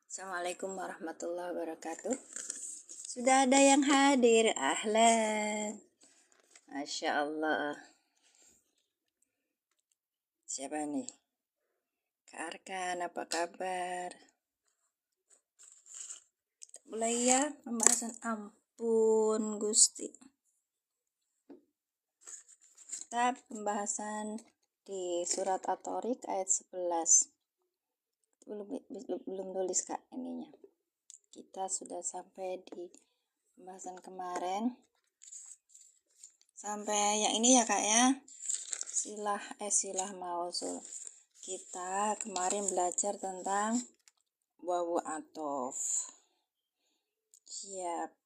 Assalamualaikum warahmatullahi wabarakatuh. Sudah ada yang hadir, ahlan. Masya Allah. Siapa nih? Kak Arkan, apa kabar? Mulai ya pembahasan. Ampun Gusti. Kita pembahasan di surat At-Tariq ayat 11. Belum tulis Kak ininya. Kita sudah sampai di pembahasan kemarin. Sampai yang ini ya Kak ya. Silah mausul. Kita kemarin belajar tentang wawu atof. Siap.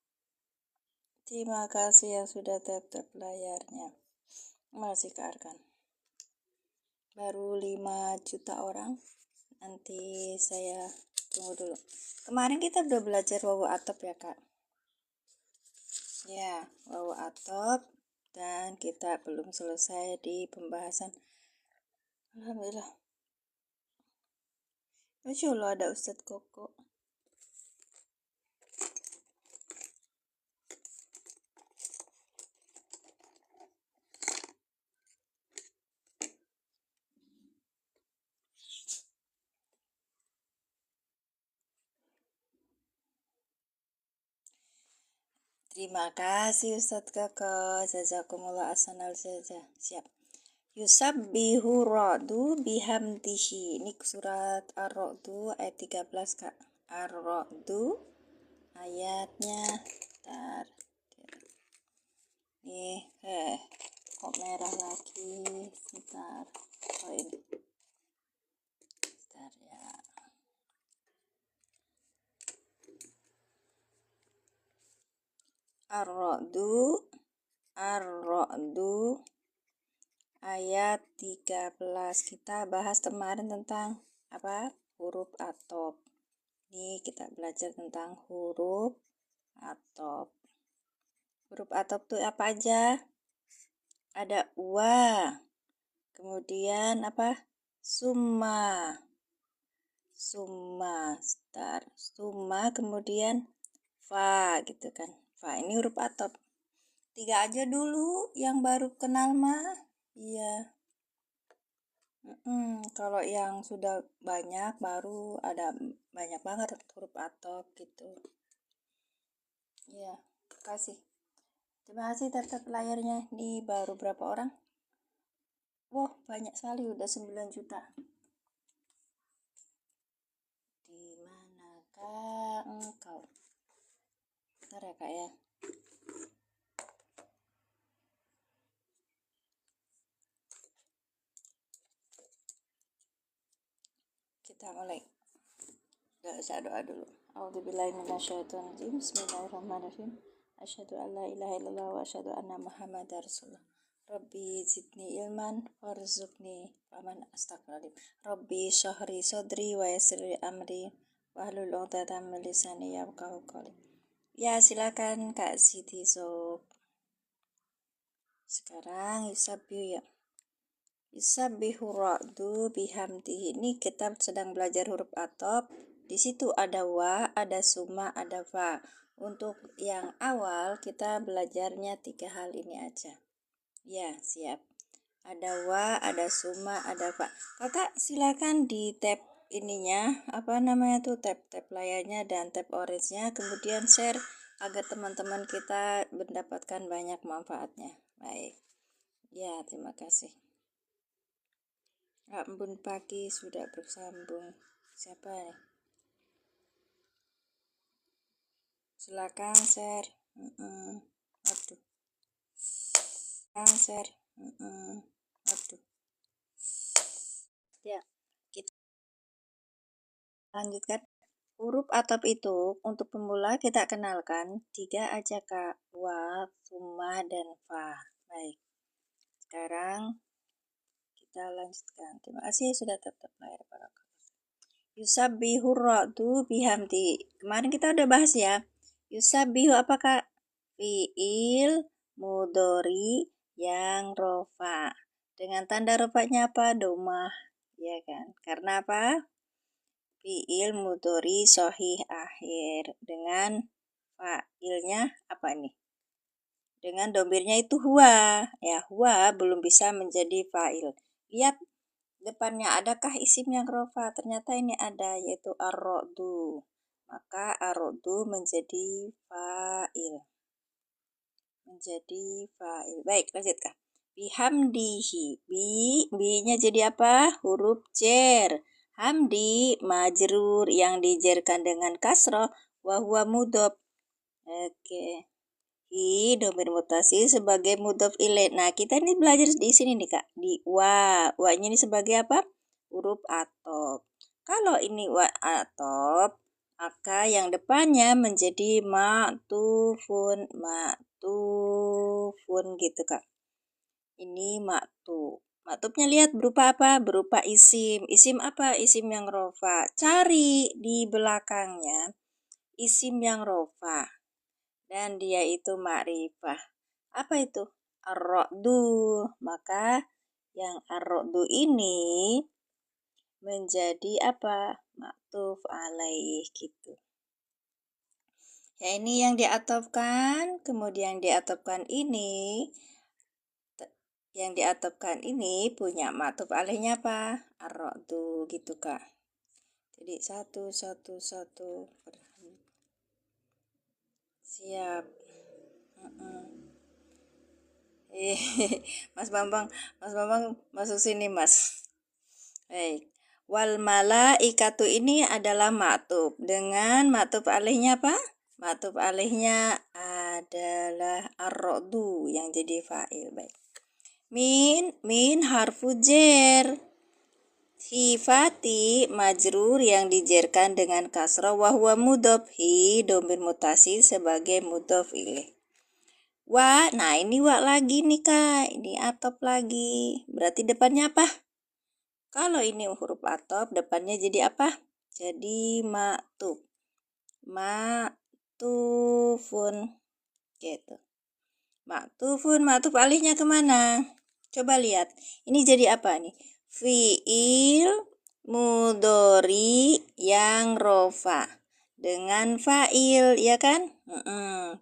Terima kasih yang sudah tap-tap layarnya. Masih Kak Arkan. Baru 5 juta orang. Nanti saya tunggu dulu. Kemarin kita udah belajar wawu atof ya Kak. Ya, wawu atof. Dan kita belum selesai di pembahasan. Alhamdulillah. Masya Allah ada Ustadz Koko. Terima kasih Ustadz Koko. Jazakumullah ahsanal jazaa. Siap. Yusabbihu ra'du bihamdihi. Ini surat Ar-Ra'du ayat 13 Kak. Ar-Ra'du ayatnya bentar. Nih, kok merah lagi? Sebentar. Oh ini. Bentar ya. Ar-Ra'du ayat 13. Kita bahas kemarin tentang apa? Huruf atof. Ini kita belajar tentang huruf atof. Huruf atof itu apa aja? Ada wa. Kemudian apa? Summa. Summa kemudian fa gitu kan. Fa ini huruf atof. 3 aja dulu yang baru kenal mah. Iya. Kalau yang sudah banyak baru ada banyak banget huruf atof gitu. Iya, kasih. Terima kasih tetap layarnya. Ini baru berapa orang? Wah, banyak sekali udah 9 juta. Di manakah engkau? Bentar ya Kak ya. Kita mulai. Gak usah doa dulu. A'udzubillahi minasyaitonirrajim. Bismillahirrahmanirrahim. Asyhadu an la ilaha illallah wa asyhadu anna Muhammadar Rasulullah. Rabbi zidni ilman warzuqni faman astagfirullahaladzim. Rabbi syahri sodri wa yassirli amri wahlul 'uqdatam min lisani yafqahu qawli. Ya, silakan Kak Siti Sob. Sekarang yusabbihu ya. Yusabbihu ra'du bihamdihi. Ini kita sedang belajar huruf atof. Di situ ada wa, ada summa, ada fa. Untuk yang awal kita belajarnya 3 hal ini aja. Ya, siap. Ada wa, ada summa, ada fa. Kakak silakan di tab ininya, apa namanya tuh, tab layarnya dan tab orange-nya, kemudian share agar teman-teman kita mendapatkan banyak manfaatnya. Baik. Ya, terima kasih. Ampun pagi sudah bersambung. Siapa nih? Silakan share. Aduh. Share. Aduh. Ya, kita lanjutkan. Huruf atof itu untuk pemula kita kenalkan 3 aja Kak. Wa, summa, dan fa. Baik. Sekarang kita lanjutkan. Terima kasih sudah tetap layar para Yusabbihu ra'du bihamdi. Kemarin kita udah bahas ya. Yusabbihu apa Kak? Fi'il mudhari yang rofa. Dengan tanda rofanya apa? Domah. Ya kan? Karena apa? fiil mudhari shahih akhir dengan fa'ilnya apa nih? Dengan domirnya itu huwa. Ya, huwa belum bisa menjadi fa'il. Lihat depannya adakah isim yang rofa? Ternyata ini ada, yaitu ar-ro'du. Maka ar-ro'du menjadi fa'il. Baik, lanjutkan. Bihamdihi. Bi-nya jadi apa? Huruf jer. Hamdi majrur yang dijerkan dengan kasroh wa huwa mudhof. Oke. Hi domir mutasi sebagai mudhof ilaih. Nah, kita ini belajar di sini nih, Kak. Di wa. Wa-nya ini sebagai apa? Huruf atop. Kalau ini wa atop, maka yang depannya menjadi ma'tufun gitu, Kak. Ini maktub. Maktubnya lihat berupa apa? Berupa isim. Isim apa? Isim yang rofa. Cari di belakangnya isim yang rofa. Dan dia itu ma'rifah. Apa itu? Ar-ro'du. Maka yang ar-ro'du ini menjadi apa? Maktuf alaih gitu. Ya, ini yang diatofkan. Kemudian diatofkan ini. Yang diatofkan ini punya maktuf alaihnya apa? Ar-ro'du gitu, Kak. Jadi satu. Siap. Mas Bambang masuk sini, Mas. Baik. Wal malaikatu ini adalah maktuf. Dengan maktuf alaihnya apa? Maktuf alaihnya adalah ar-ro'du yang jadi fa'il. Baik. Min harfu jer. Hifati majrur yang dijerkan dengan kasrah wa huwa mudhof. Hi domir mutasi sebagai mudhof ilaih. Wa, nah ini wa lagi nih, Kak. Ini atop lagi. Berarti depannya apa? Kalau ini huruf atop, depannya jadi apa? Jadi maktuf. Maktufun. Gitu. Maktuf alihnya kemana? Coba lihat. Ini jadi apa nih? Fi'il mudhari yang rofa dengan fa'il, ya kan?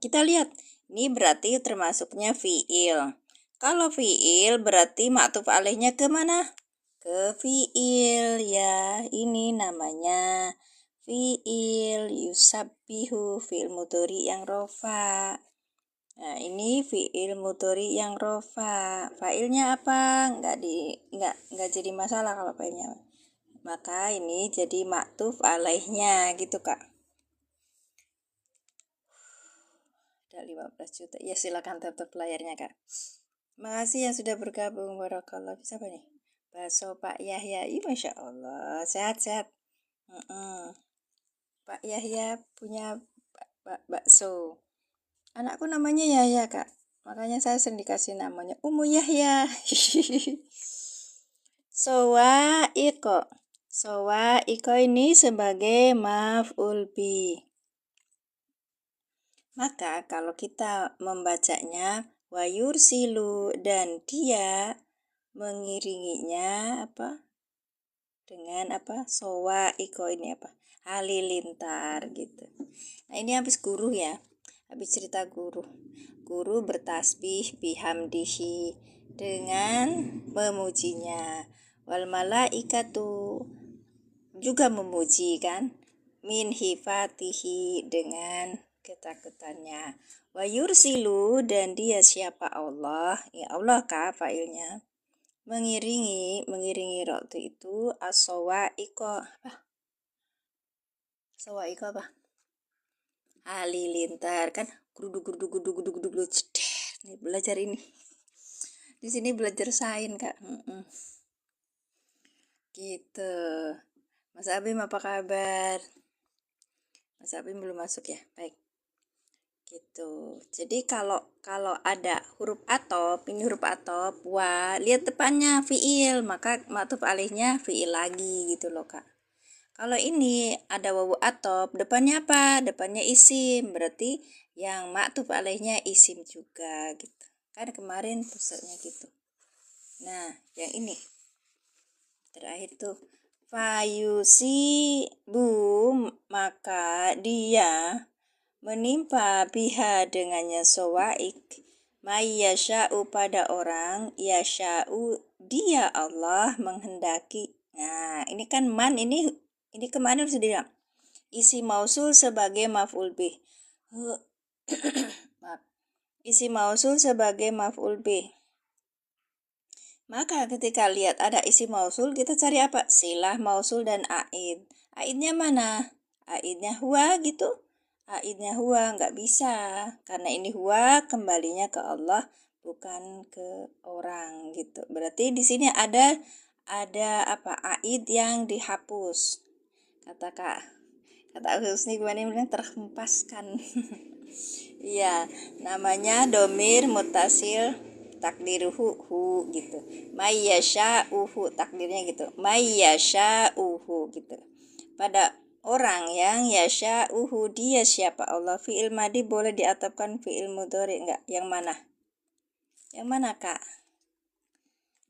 Kita lihat. Ini berarti termasuknya fi'il. Kalau fi'il berarti maktuf alihnya kemana? Ke fi'il, ya. Ini namanya fi'il yusabbihu, fi'il mudhari yang rofa. Nah, ini fi'il mudhari yang rofa. Fa'ilnya apa? Enggak jadi masalah kalau fa'ilnya. Maka ini jadi maktuf alaihnya gitu, Kak. Ada 15 juta. Ya, silakan tutup layarnya, Kak. Makasih yang sudah bergabung. Barakallah. Siapa nih? Bakso Pak Yahya. Ih, Masya Allah. Sehat-sehat. Pak Yahya punya bakso. Anakku namanya Yahya, Kak. Makanya saya sering dikasih namanya Ummu Yahya. Sowa ini sebagai maf'ul bi. Maka kalau kita membacanya wayur silu dan dia mengiringinya apa? Dengan apa? Iko ini apa? Halilintar gitu. Nah, ini habis guru ya. Habis cerita guru. Guru bertasbih bihamdihi dengan memujinya. Wal malaikatu juga memuji kan? Min hifatihi dengan ketakutannya. Wa yursilu dan dia siapa? Allah. Ya Allah kah fa'ilnya? Mengiringi ro'tu itu as-sawa'iqa. Sawa'iqa apa? Halilintar kan gudug ceder. Nih belajar ini. Di sini belajar sains, Kak. Gitu. Mas Abim apa kabar? Mas Abim belum masuk ya? Baik. Gitu. Jadi kalau ada huruf atop, ini huruf atop, wa, lihat depannya fiil, maka maktuf alihnya fiil lagi gitu loh, Kak. Kalau ini ada wawu atop, depannya apa? Depannya isim, berarti yang maktuf alihnya isim juga gitu. Kan kemarin pusatnya gitu. Nah, yang ini terakhir tuh Fayusibu, maka dia menimpa biha dengannya sowaik, mayyasha'u pada orang, yasha'u dia Allah menghendaki. Nah, ini kan ini kemana harus dia? Isi mausul sebagai maf'ul bih. Isi mausul sebagai maf'ul bih. Maka ketika lihat ada isi mausul, kita cari apa? Silah, mausul, dan aid. Aidnya mana? Aidnya huwa gitu. Aidnya huwa nggak bisa. Karena ini huwa kembalinya ke Allah, bukan ke orang gitu. Berarti di sini ada apa? Aid yang dihapus. Kata Husni gimana bilang terhempaskan. Iya, namanya domir mutasil takdiruhu hu gitu. Mayyasha'uhu takdirnya gitu. Mayyasha'uhu gitu. Pada orang yang yasha'uhu dia siapa Allah. Fi'il madi boleh diatapkan fi'il mudhari enggak? Yang mana? Yang mana, Kak?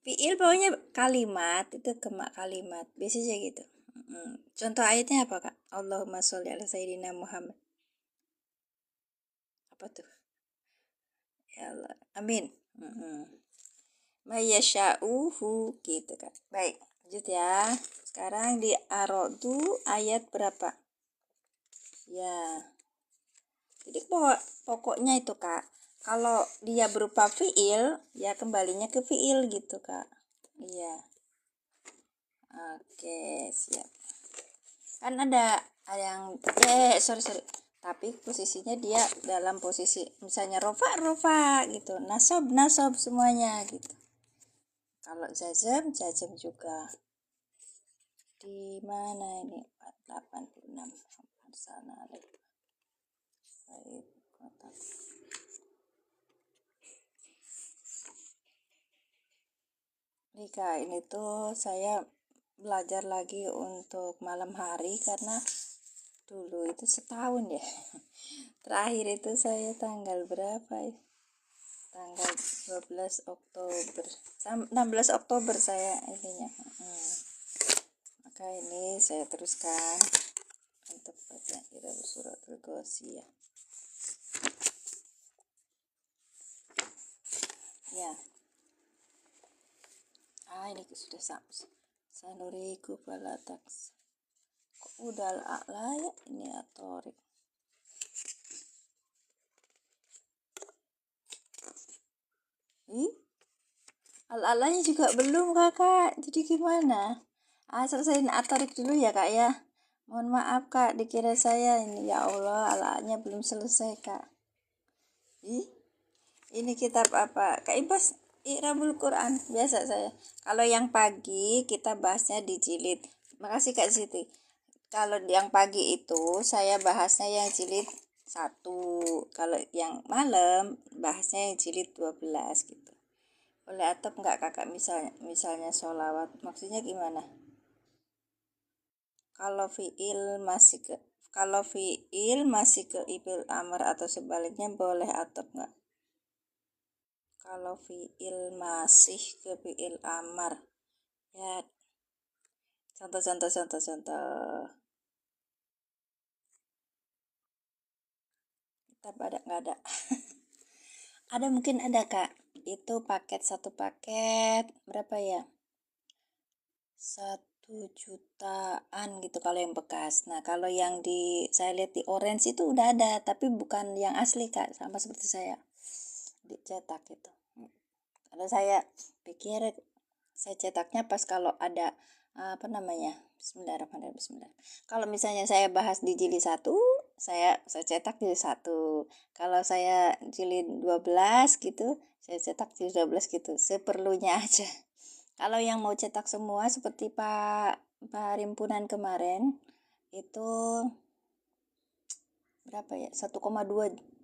Fi'il pokoknya kalimat itu kalimat. Biasanya gitu. Contoh ayatnya apa, Kak? Allahumma sholli ala sayyidina Muhammad. Apa tuh? Ya Allah. Amin. Mayyasha'uhu gitu kan. Baik, lanjut ya. Sekarang di arodu ayat berapa? Ya. Jadi pokoknya itu, Kak. Kalau dia berupa fiil, ya kembalinya ke fiil gitu, Kak. Iya. Oke, siap. Kan ada yang sorry. Tapi posisinya dia dalam posisi misalnya rofa gitu. Nasob semuanya gitu. Kalau jazam juga. Di mana ini? 486. Sana baik kotak. Nika, ini tuh saya belajar lagi untuk malam hari karena dulu itu setahun ya. Terakhir itu saya tanggal berapa ya? Tanggal 12 Oktober. 16 Oktober saya ininya. Maka ini saya teruskan untuk baca surat Al-Ghasyiyah. Ya. Ini sudah sampai. Sanuriku falataks. Kok udah ala ya ini atorik. Al-alanya juga belum, Kakak. Jadi gimana? Selesaiin atorik dulu ya, Kak ya. Mohon maaf, Kak, dikira saya ini. Ya Allah, al-alanya belum selesai, Kak. Ini kitab apa? Kak Ibas I'rabul Quran biasa saya. Kalau yang pagi kita bahasnya di jilid. Makasih Kak Siti. Kalau yang pagi itu saya bahasnya yang jilid 1. Kalau yang malam bahasnya yang jilid 12 gitu. Boleh atau enggak Kakak misalnya sholawat. Maksudnya gimana? Kalau fiil masih ke ibil amr atau sebaliknya boleh atau enggak? Kalau fiil masih ke fiil amar, ya contoh. Kita ada nggak ada? Ada mungkin ada Kak. Itu satu paket berapa ya? 1 jutaan gitu kalau yang bekas. Nah kalau yang saya lihat di orange itu udah ada, tapi bukan yang asli Kak, sama seperti saya dicetak gitu. Kalau saya pikir saya cetaknya pas kalau ada apa namanya, Bismillahirrahmanirrahim. Kalau misalnya saya bahas di jilid 1, saya cetak jilid 1. Kalau saya jilid 12 gitu, saya cetak jilid 12 gitu, seperlunya aja. Kalau yang mau cetak semua seperti Pak Rimpunan kemarin itu berapa ya, 1,2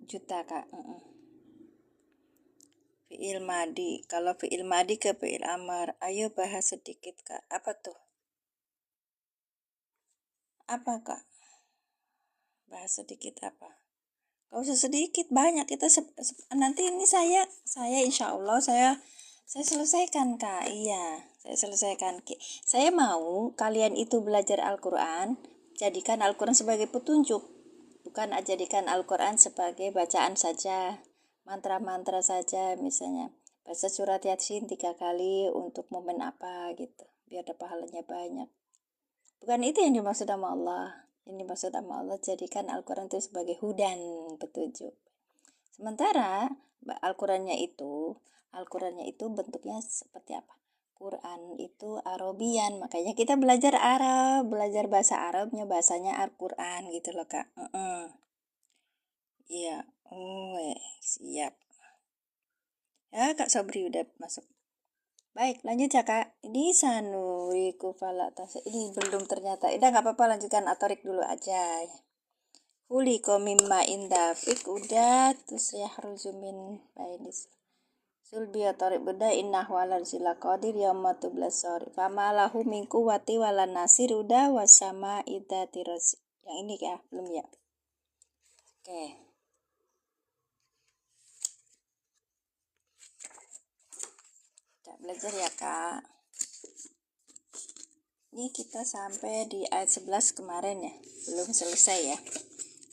juta Kak. Fi'il madi. Kalau fi'il madi ke fi'il amar, ayo bahas sedikit Kak. Apa tuh? Apa Kak? Bahas sedikit apa? Gak usah sedikit, banyak. Kita nanti ini saya insya Allah saya Saya selesaikan, Kak. Iya, saya selesaikan. Saya mau kalian itu belajar Al-Quran, jadikan Al-Quran sebagai petunjuk. Bukan jadikan Al-Quran sebagai bacaan saja, mantra-mantra saja misalnya. Baca surat Yasin 3 kali untuk momen apa gitu, biar ada pahalanya banyak. Bukan itu yang dimaksud sama Allah. Yang dimaksud sama Allah, jadikan Al-Quran itu sebagai hudan, petunjuk. Sementara Al-Qurannya itu bentuknya seperti apa? Quran itu Arabian, makanya kita belajar Arab, belajar bahasa Arabnya, bahasanya Al-Quran gitu loh, Kak. Iya, siap. Ya, Kak Sobri udah masuk. Baik, lanjut ya, Kak. Di sanuriku falatase. Ini belum ternyata. Udah nggak apa-apa, lanjutkan atorik dulu aja. Huliko mimma indafik udah, terus ya haruzumin bainis. Sulbiya tarik beda innah walal sila qadir yaumatu blasori fama lahu mingku wati wala nasir udah wasama ida tiros. Yang ini ya, belum ya. Oke. Kita belajar ya, Kak. Ini kita sampai di ayat 11 kemarin ya, belum selesai ya.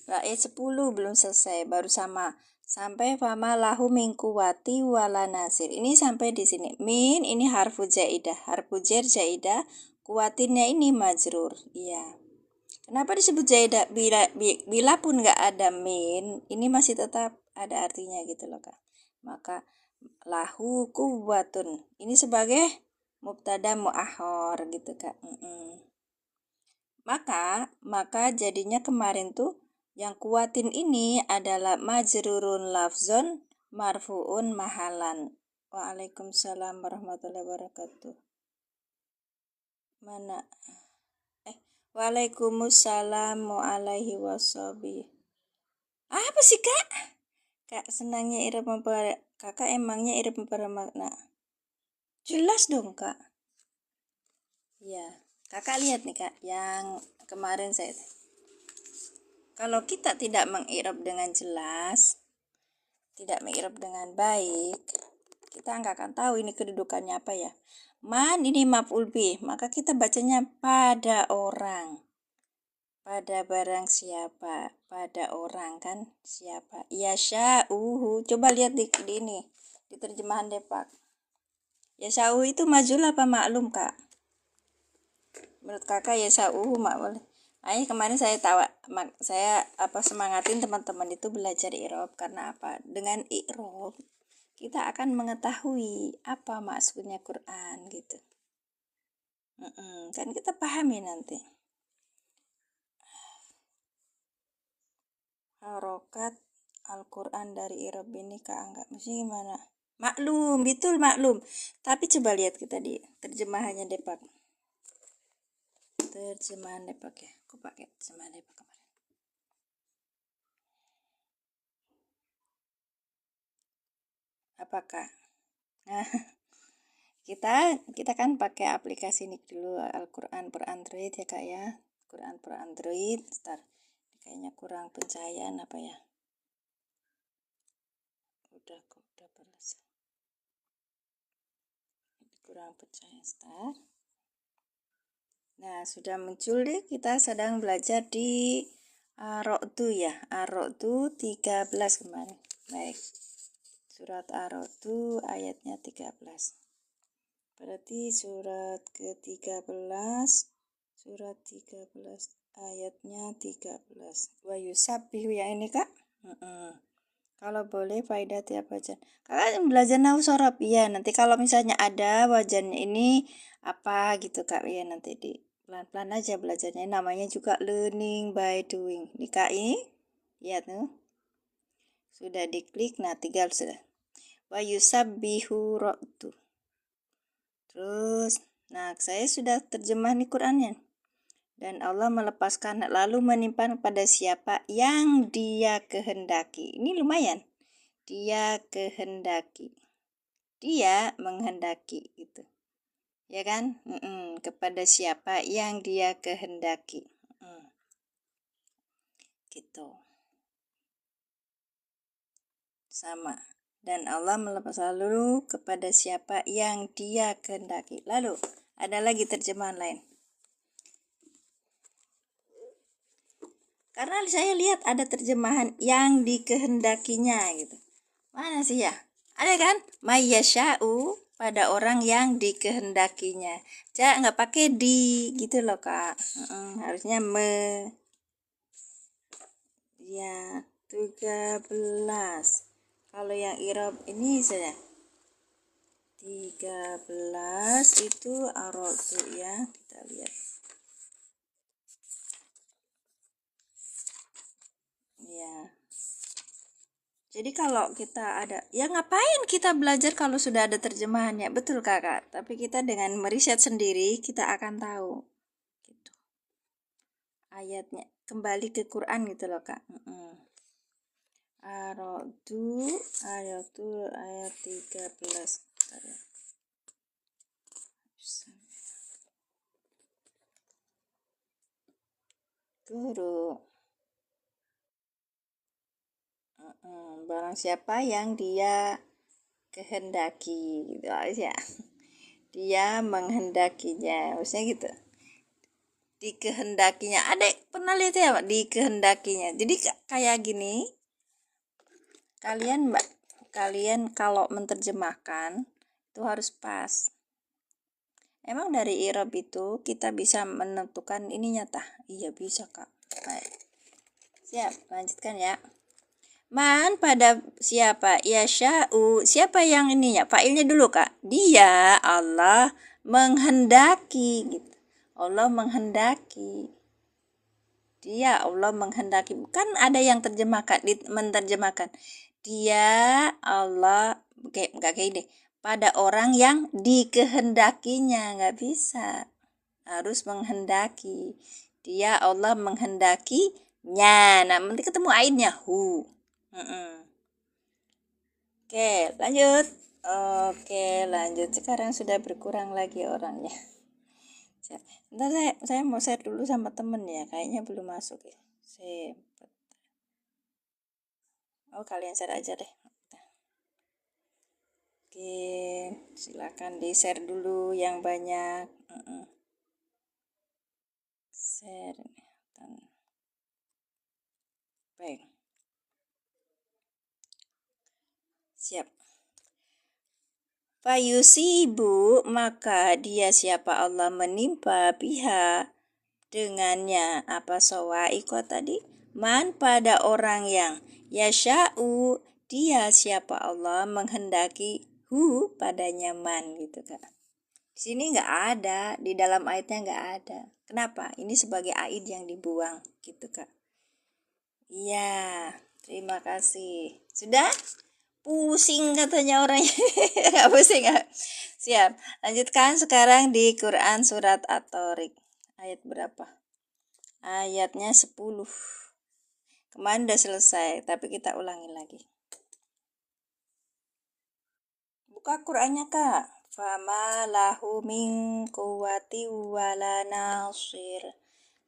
Ayat 10 belum selesai, baru sama sampai fama lahu mingku wati wala nasir. Ini sampai di sini. Min ini harfu jaidah, harfu jar jaidah, kuatinnya ini majrur. Iya. Kenapa disebut jaidah? Bila pun nggak ada min, ini masih tetap ada artinya gitu loh, Kak. Maka lahu kuwatun ini sebagai mubtada muahhar gitu, Kak. Maka jadinya kemarin tuh yang kuatin ini adalah majrurun lafzon marfuun mahalan. Waalaikumsalam warahmatullahi wabarakatuh. Mana? Waalaikumsalam alaihi wasabi. Apa sih, Kak? Kak senangnya irab mempelajari. Kakak emangnya irab mempelajari makna. Jelas dong, Kak. Ya, Kakak lihat nih, Kak, yang kemarin saya. Kalau kita tidak mengirab dengan jelas, tidak mengirab dengan baik, kita nggak akan tahu ini kedudukannya apa ya. Man ini maf'ul bih, maka kita bacanya pada orang. Pada barang siapa, pada orang kan siapa. Yasha'uhu, coba lihat di ini, di terjemahan Depak. Yasha'uhu itu majul apa maklum, Kak? Menurut Kakak Yasha'uhu maklum. Ini kemarin saya semangatin teman-teman itu belajar i'rab karena apa? Dengan i'rab kita akan mengetahui apa maksudnya Quran gitu. Kan kita pahami nanti. Harokat Al-Quran dari i'rab ini, Kak Angga. Maksudnya gimana? Maklum, betul maklum. Tapi coba lihat kita di terjemahannya Depak. Terjemahan Depak ya. Aku pakai terjemahan Depak kemarin. Apakah? Nah, kita kan pakai aplikasi ini dulu, Al-Quran per Android ya, Kak ya. Quran per Android. Ntar kayaknya kurang pencahayaan apa ya. Udah balas. Kurang pencahayaan start. Nah, sudah muncul deh, kita sedang belajar di Ar-Ra'du ya. Ar-Ra'du 13 kemarin. Baik. Surat Ar-Ra'du ayatnya 13. Berarti surat ke-13, surat 13 ayatnya 13. Wa yusabbihu yang ini, Kak? Kalau boleh faedah tiap wajan. Kakak belajar nahwu sorof, iya. Nanti kalau misalnya ada wajannya ini apa gitu, Kak, ya nanti di pelan-pelan aja belajarnya. Namanya juga learning by doing. Nih, Kak, ini lihat tuh. Sudah diklik, nah tinggal sudah. Wa yusabbihu ra'du. Terus, nah saya sudah terjemah nih Qurannya. Dan Allah melepaskan lalu menimpan pada siapa yang Dia kehendaki. Ini lumayan. Dia kehendaki. Dia menghendaki gitu. Ya kan? Kepada siapa yang Dia kehendaki. Gitu. Sama. Dan Allah melepas lalu kepada siapa yang Dia kehendaki. Lalu ada lagi terjemahan lain. Karena saya lihat ada terjemahan yang dikehendakinya gitu. Mana sih ya? Ada kan? Mayyasha'u, pada orang yang dikehendakinya. Nggak pakai di gitu loh Kak. Harusnya me. Ya, 13. Kalau yang irob ini saya 13 itu arotu ya. Kita lihat. Ya. Jadi kalau kita ada, ya ngapain kita belajar kalau sudah ada terjemahannya, betul Kakak. Tapi kita dengan meriset sendiri, kita akan tahu. Gitu. Ayatnya, kembali ke Quran gitu loh Kak. Arodu ayat 13. Guru. Barang siapa yang Dia kehendaki gitu aja. Dia menghendakinya, maksudnya gitu. Dikehendakinya. Adek pernah lihat ya Pak? Dikehendakinya. Jadi kayak gini. Kalian kalau menerjemahkan itu harus pas. Emang dari i'rab itu kita bisa menentukan ininya tah? Iya bisa Kak. Baik. Siap, lanjutkan ya. Man pada siapa? Yasha'u. Siapa yang ininya? Fa'ilnya dulu Kak. Dia Allah menghendaki gitu. Allah menghendaki. Dia Allah menghendaki. Kan ada yang menerjemahkan. Dia Allah enggak kayak ini. Pada orang yang dikehendakinya, enggak bisa. Harus menghendaki. Dia Allah menghendakinya. Nah, nanti ketemu ainnya hu. Oke, lanjut. Oke, lanjut. Sekarang sudah berkurang lagi orangnya. Ntar saya mau share dulu sama temen ya. Kayaknya belum masuk ya. Oh, kalian share aja deh. Oke, silakan di share dulu yang banyak. Share. Baik. Siap. Fayusibu, maka dia siapa Allah menimpa biha dengannya apa sawaiko tadi man pada orang yang yasha'u dia siapa Allah menghendaki hu padanya man gitu Kak. Di sini nggak ada, di dalam ayatnya nggak ada. Kenapa? Ini sebagai aid yang dibuang gitu Kak. Iya, terima kasih. Sudah? Pusing katanya orangnya. Nggak pusing nggak? Siap. Lanjutkan sekarang di Quran surat At-Tariq. Ayat berapa? Ayatnya 10. Kemarin udah selesai, tapi kita ulangi lagi. Buka Qurannya Kak. Fama lahu min quwwati wala nasir.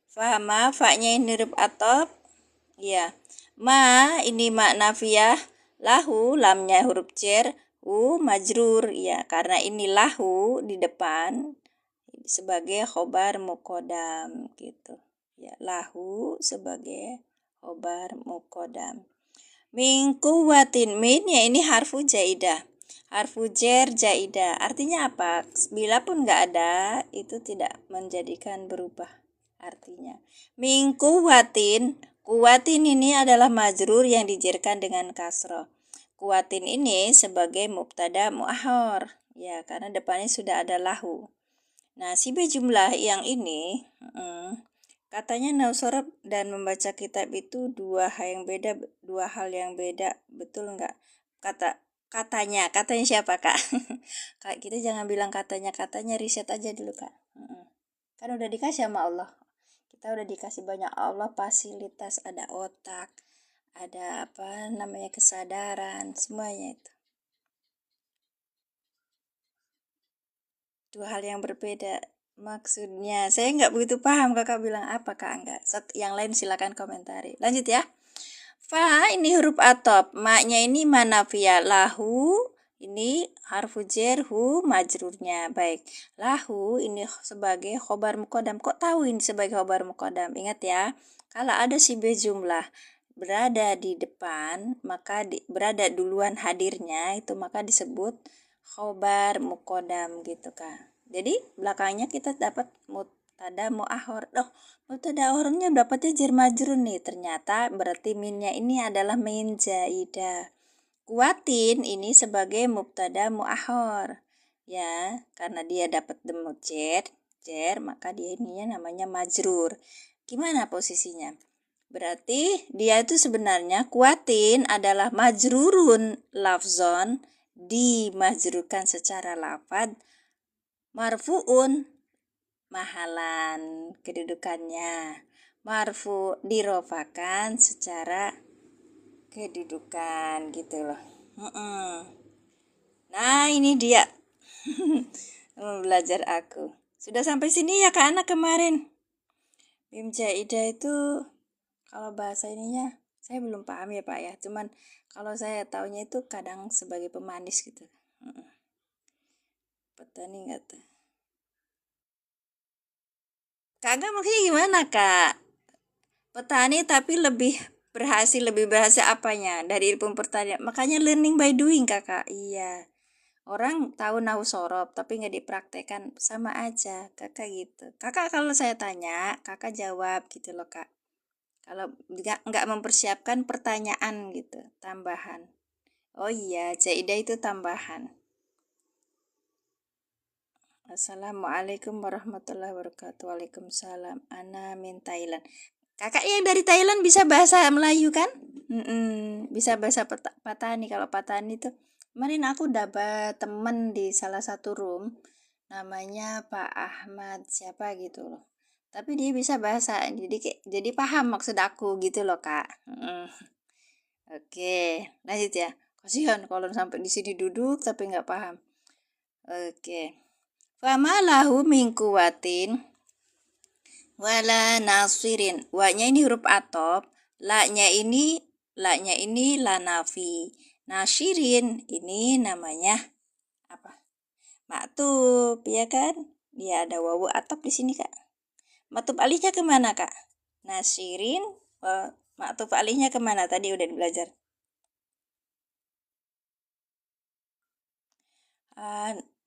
Fama, fa-nya ini huruf atop. Ya. Ma ini makna nafiyah. Lahu lamnya huruf jar. Majrur ya, karena ini lahu di depan sebagai khobar muqaddam gitu. Ya, lahu sebagai khobar muqaddam. Min quwwatin, min ya ini harfu jaidah. Harfu jar jaidah. Artinya apa? Bila pun enggak ada, itu tidak menjadikan berubah artinya. Min quwwatin, kuwatin ini adalah majrur yang dijarkan dengan kasroh. Kuwatin ini sebagai mubtada mu'akhar ya, karena depannya sudah ada lahu. Nah, sibah jumlah yang ini katanya nausorab dan membaca kitab itu dua hal yang beda, betul enggak? Katanya siapa Kak? Kak, kita jangan bilang katanya riset aja dulu Kak. Kan udah dikasih sama Allah. Kita udah dikasih banyak Allah fasilitas, ada otak, ada apa namanya kesadaran, semuanya itu. Dua hal yang berbeda. Maksudnya, saya nggak begitu paham Kakak bilang apa Kak, enggak. Yang lain silakan komentari. Lanjut ya. Fa ini huruf atop, maknya ini manafiyah, lahu ini harfu jar, hu majrurnya. Baik, lahu ini sebagai khobar muqaddam. Kok tahu ini sebagai khobar muqaddam? Ingat ya, kalau ada sibih jumlah berada di depan, maka berada duluan hadirnya itu maka disebut khobar muqaddam gitu Kak. Jadi belakangnya kita dapat mubtada muakhar. Loh, mubtada muakhirnya dapatnya jar majrur nih. Ternyata berarti minnya ini adalah min zaidah. Kuatin ini sebagai mubtada muakhar. Ya, karena dia dapat demut jar, maka dia ininya namanya majrur. Gimana posisinya? Berarti dia itu sebenarnya kuatin adalah majrurun lafzon, dimajrurkan secara lafad, marfuun mahalan kedudukannya, marfu dirofakan secara kedudukan gitu loh. Nah ini dia belajar aku. Sudah sampai sini ya Kak anak kemarin. Mim Jaidah itu kalau bahasa ininya saya belum paham ya Pak ya. Cuman kalau saya taunya itu kadang sebagai pemanis gitu. Petani enggak tuh. Kagak maksudnya gimana Kak? Petani tapi lebih berhasil apanya dari ilmu pertanian. Makanya learning by doing Kakak. Iya. Orang tahu nahu sorob tapi nggak dipraktekkan sama aja Kakak gitu. Kakak kalau saya tanya, Kakak jawab gitu loh Kak. Kalau nggak mempersiapkan pertanyaan gitu, tambahan. Oh iya, Jaidah itu tambahan. Assalamualaikum warahmatullahi wabarakatuh. Waalaikumsalam. Ana min Thailand. Kakak yang dari Thailand bisa bahasa Melayu kan? Bisa bahasa Patani. Kalau Patani itu kemarin aku dapat temen di salah satu room namanya Pak Ahmad siapa gitu loh. Tapi dia bisa bahasa jadi paham maksud aku gitu loh Kak. Oke, lanjut ya. Kasihan kalau sampai di sini duduk tapi nggak paham. Oke. Fama lahu min kuwatin wala nasirin. Wa-nya ini huruf atop, la-nya ini la nafi. Nasirin ini namanya apa? Maktub, ya kan? Dia ada wawu atop di sini, Kak. Maktub alihnya kemana, Kak? Nasirin, maktub alihnya kemana? Tadi udah belajar.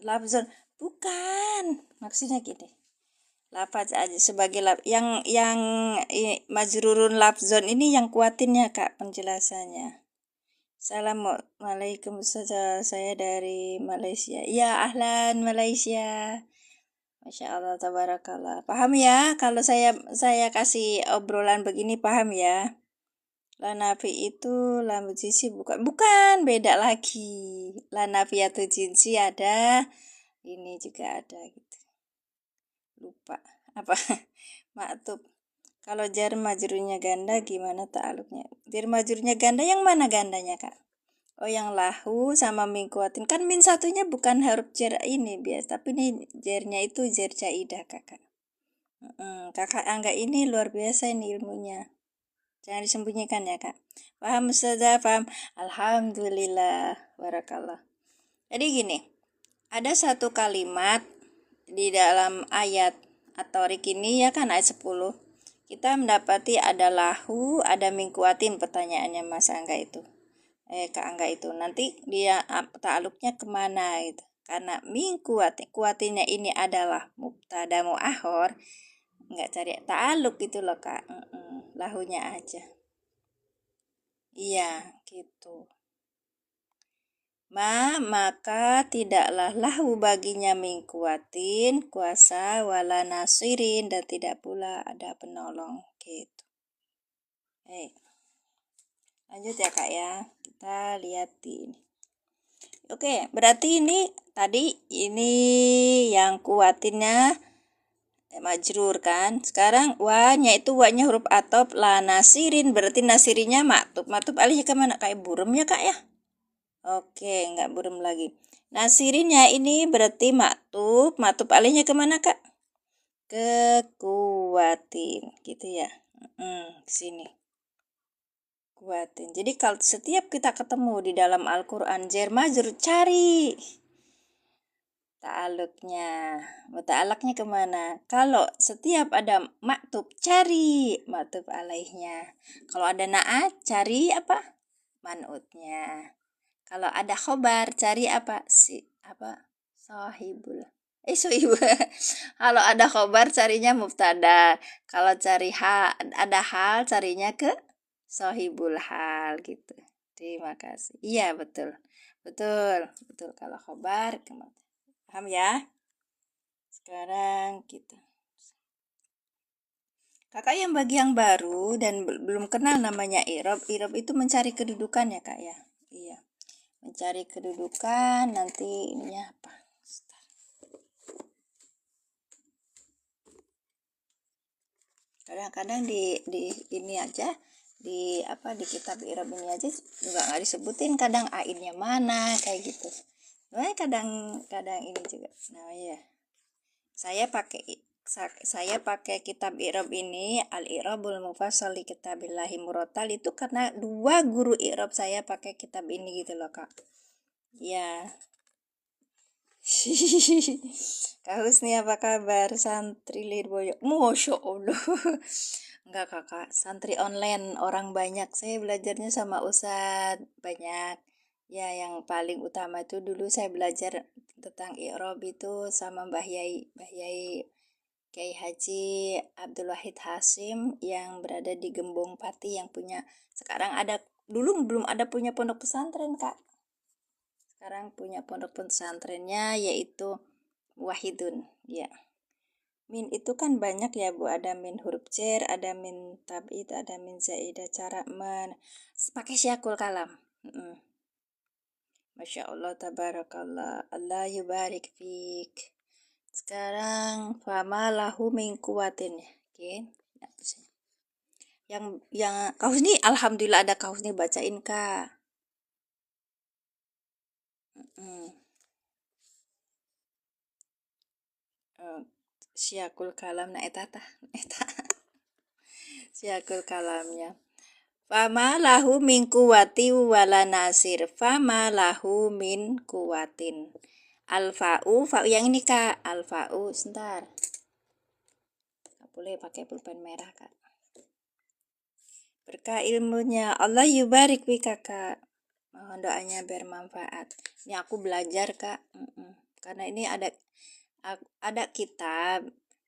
Lafzon, bukan. Maksudnya gini. Lafaz aja sebagai yang majrurun lafzon ini yang kuatinnya Kak penjelasannya. Assalamualaikum, saya dari Malaysia. Ya, ahlan Malaysia. Masya Allah, tabarakallah. Paham ya? Kalau saya kasih obrolan begini paham ya? Lanafi itu lam jinsi bukan beda lagi. Lanafiyatu jinsi ada, ini juga ada gitu. Lupa apa? Maktub. Kalau jar majrurnya ganda gimana ta'aluknya? Jar majrurnya ganda yang mana gandanya Kak? Oh yang lahu sama min kuatin. Kan min satunya bukan huruf jar ini biasa, tapi ini jarnya itu jar jaidah Kakak. Kakak Angga ini luar biasa ini ilmunya. Jangan disembunyikan ya Kak. Paham Ustazah? Paham? Alhamdulillah. Barakallah. Jadi gini, ada satu kalimat di dalam ayat At-Tariq ini ya kan ayat 10. Kita mendapati ada lahu, ada min kuatin pertanyaannya Mas Angga itu. Kak Angga itu. Nanti dia ta'aluknya kemana gitu. Karena min kuatinnya ini adalah mubtada muakhar, nggak cari ta'aluk gitu loh Kak. Lahunya aja. Iya, gitu. Maka tidaklah lahu baginya min kuatin, kuasa, wala nasirin, dan tidak pula ada penolong. Gitu. Lanjut ya Kak ya. Kita lihat ini. Oke, berarti ini tadi ini yang kuatinnya majrur kan. Sekarang wa-nya itu wa-nya huruf atop, la nasirin berarti nasirinya maktub. Maktub alihnya kemana? Kayak burem ya Kak ya? Oke, nggak burem lagi. Nasirinnya ini berarti maktub. Maktub alihnya kemana Kak? Ke kuatin gitu ya. Ke sini. kuwatin. Jadi kalau setiap kita ketemu di dalam Al-Quran jar majrur, cari ta'aluknya. Ta'aluknya kemana? Kalau setiap ada maktub, cari maktub alaihnya. Kalau ada na'at, cari apa? Man'utnya. Kalau ada khobar, cari apa? Sahibul. Sohibul. Kalau ada khobar, carinya mubtada. Kalau cari ada hal, carinya ke sahibul hal gitu. Terima kasih. Iya, betul. Betul. Kalau khobar, paham ya? Sekarang kita. Kakak yang bagi yang baru dan belum kenal namanya i'rab. I'rab itu mencari kedudukan ya, Kak ya? Iya. Mencari kedudukan, nanti ininya apa? Kadang-kadang di ini aja di kitab i'rab ini aja juga nggak disebutin, kadang ainnya mana kayak gitu. Nah, kadang ini juga. Nah, ya. Saya pakai kitab i'rab ini, Al-I'rabul Mufassal li Kitabillahi Murattal, itu karena dua guru i'rab saya pakai kitab ini gitu loh, Kak. Ya. Kak Husni apa kabar? Santri Lirboyo. Masya Allah. Enggak, Kakak. Santri online orang banyak. Saya belajarnya sama Ustadz banyak. Ya, yang paling utama itu dulu saya belajar tentang i'rab itu sama Mbah Yai Kiai Haji Abdul Wahid Hasim yang berada di Gembong Pati, yang punya sekarang ada, dulu belum ada punya pondok pesantren, Kak. Sekarang punya pondok pesantrennya yaitu Wahidun, ya. Min itu kan banyak ya, Bu. Ada min huruf jar, ada min tab'id, ada min zaidah, cara pakai syakul kalam. Masya Allah, tabarakallah, Allah yubarik fik. Sekarang fama lahu min kuwatin, oke. Yang kau ini alhamdulillah ada kau ini, bacain, Kak. Syakul kalam na eta syakul kalamnya. Fama lahu min kuwati wala nasir. Fama lahu min kuwatin. Alfa'u, fa'u yang ini, Kak. Alfa'u, sebentar. Gak boleh pakai pulpen merah, Kak. Berkah ilmunya, Allah yubarik fi, Kakak. Mohon doanya bermanfaat. Ini aku belajar, Kak. Karena ini ada kitab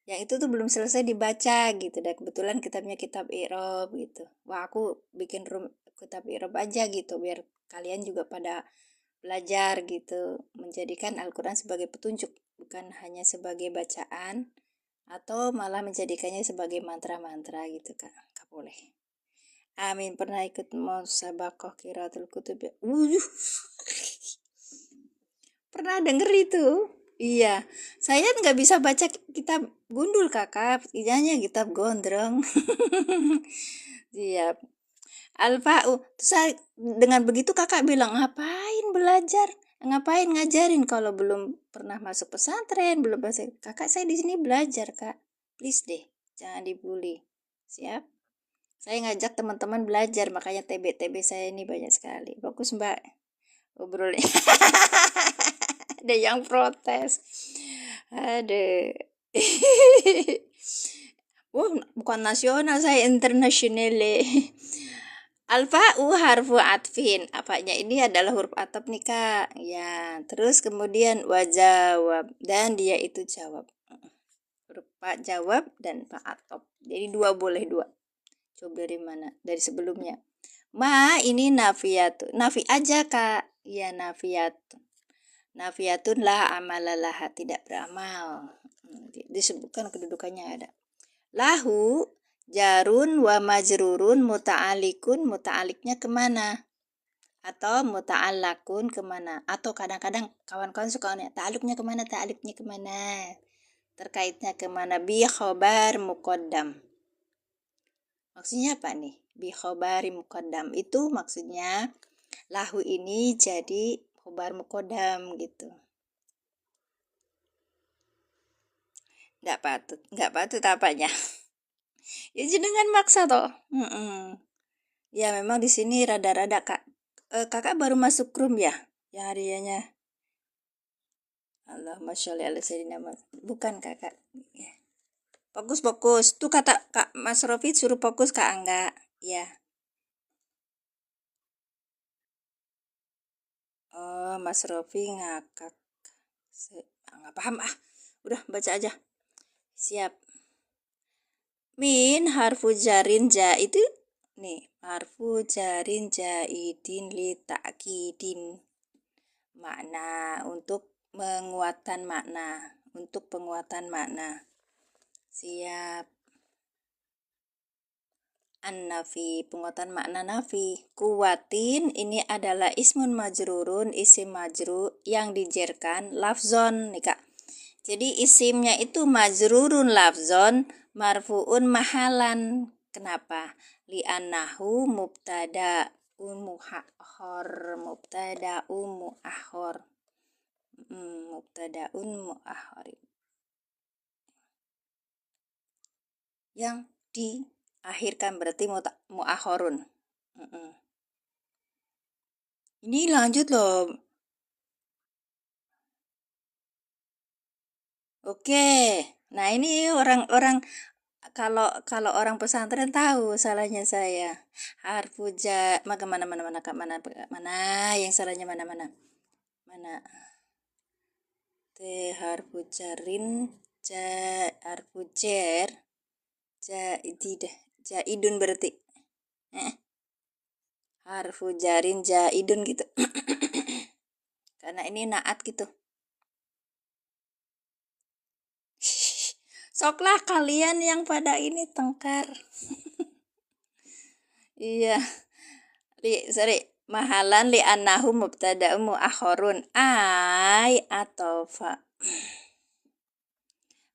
yang itu tuh belum selesai dibaca gitu, dan kebetulan kitabnya kitab i'rab gitu. Wah, aku bikin kitab i'rab aja gitu biar kalian juga pada belajar gitu, menjadikan Al-Quran sebagai petunjuk, bukan hanya sebagai bacaan atau malah menjadikannya sebagai mantra-mantra gitu, Kak. Gak boleh. Amin. Pernah ikut musabaqah qiraatul kutub ya? Pernah denger itu? Iya, saya nggak bisa baca kitab gundul, Kakak. Ijanya kitab gondrong. Siap. Alfa'u. Terus dengan begitu Kakak bilang, ngapain belajar? Ngapain ngajarin kalau belum pernah masuk pesantren, belum masuk. Kakak, saya di sini belajar, Kak. Please deh, jangan dibully. Siap? Saya ngajak teman-teman belajar, makanya TB saya ini banyak sekali. Bagus, Mbak. Obrolnya. Ada yang protes. Ada. Bukan nasional, saya internasional. Alfa'u harfu atfin. Apanya ini adalah huruf ataf nih, Kak. Ya, terus kemudian wajawab, dan dia itu jawab. Huruf pak jawab dan pak ataf. Jadi boleh dua. Coba dari mana? Dari sebelumnya. Ma ini nafiyatu. Nafi aja, Kak. Ya, nafiyatu. Nafiyatun la amalalah, tidak beramal. Disebutkan kedudukannya ada. Lahu jarun wa majrurun muta'alikun, muta'aliknya kemana? Atau muta'allakun kemana? Atau kadang-kadang kawan-kawan suka nanya, ta'aluknya kemana? Terkaitnya kemana? Bi khobar muqaddam. Maksudnya apa nih? Bi khobari muqaddam itu maksudnya lahu ini jadi khobar muqaddam gitu. Nggak patut apanya. Ya jenengan maksa toh. Ya memang di sini rada-rada kak. Kakak baru masuk room ya? Yang harianya. Allahumma sholli ala sayyidina Muhammad. Bukan kakak. Ya. Fokus fokus. Tuh kata Kak Mas Rofi suruh fokus Kak Angga. Ya. Oh Mas Rofi ngakak. Nggak paham ah. Udah baca aja. Siap. Min harfu jarin ja itu nih harfu jarin jaidin li ta'kidin makna untuk menguatkan makna untuk penguatan makna. Siap. An-nafi, penguatan makna nafi. Kuwatin ini adalah ismun majrurun, isim majrur yang dijerkan lafzon nih Kak. Jadi isimnya itu majrurun lafzon, marfuun mahalan. Kenapa? Li'annahu mubtada muakhor, mubtada muakhor. Mubtadaun muakhor. Yang diakhirkan berarti muakhorun. Ini lanjut loh. Oke. Nah, ini orang-orang kalau kalau orang pesantren tahu salahnya saya. Harfu ja mana mana mana Kak, mana mana yang salahnya mana mana. Mana? Harfu jarin ja harfu jer jaidid jaidun berarti. Harfu jarin jaidun gitu. Karena ini naat gitu. Soklah kalian yang pada ini tengkar. Iya. Sorry. Mahalan li annahu mubtada'un muakhorun ay atau fa.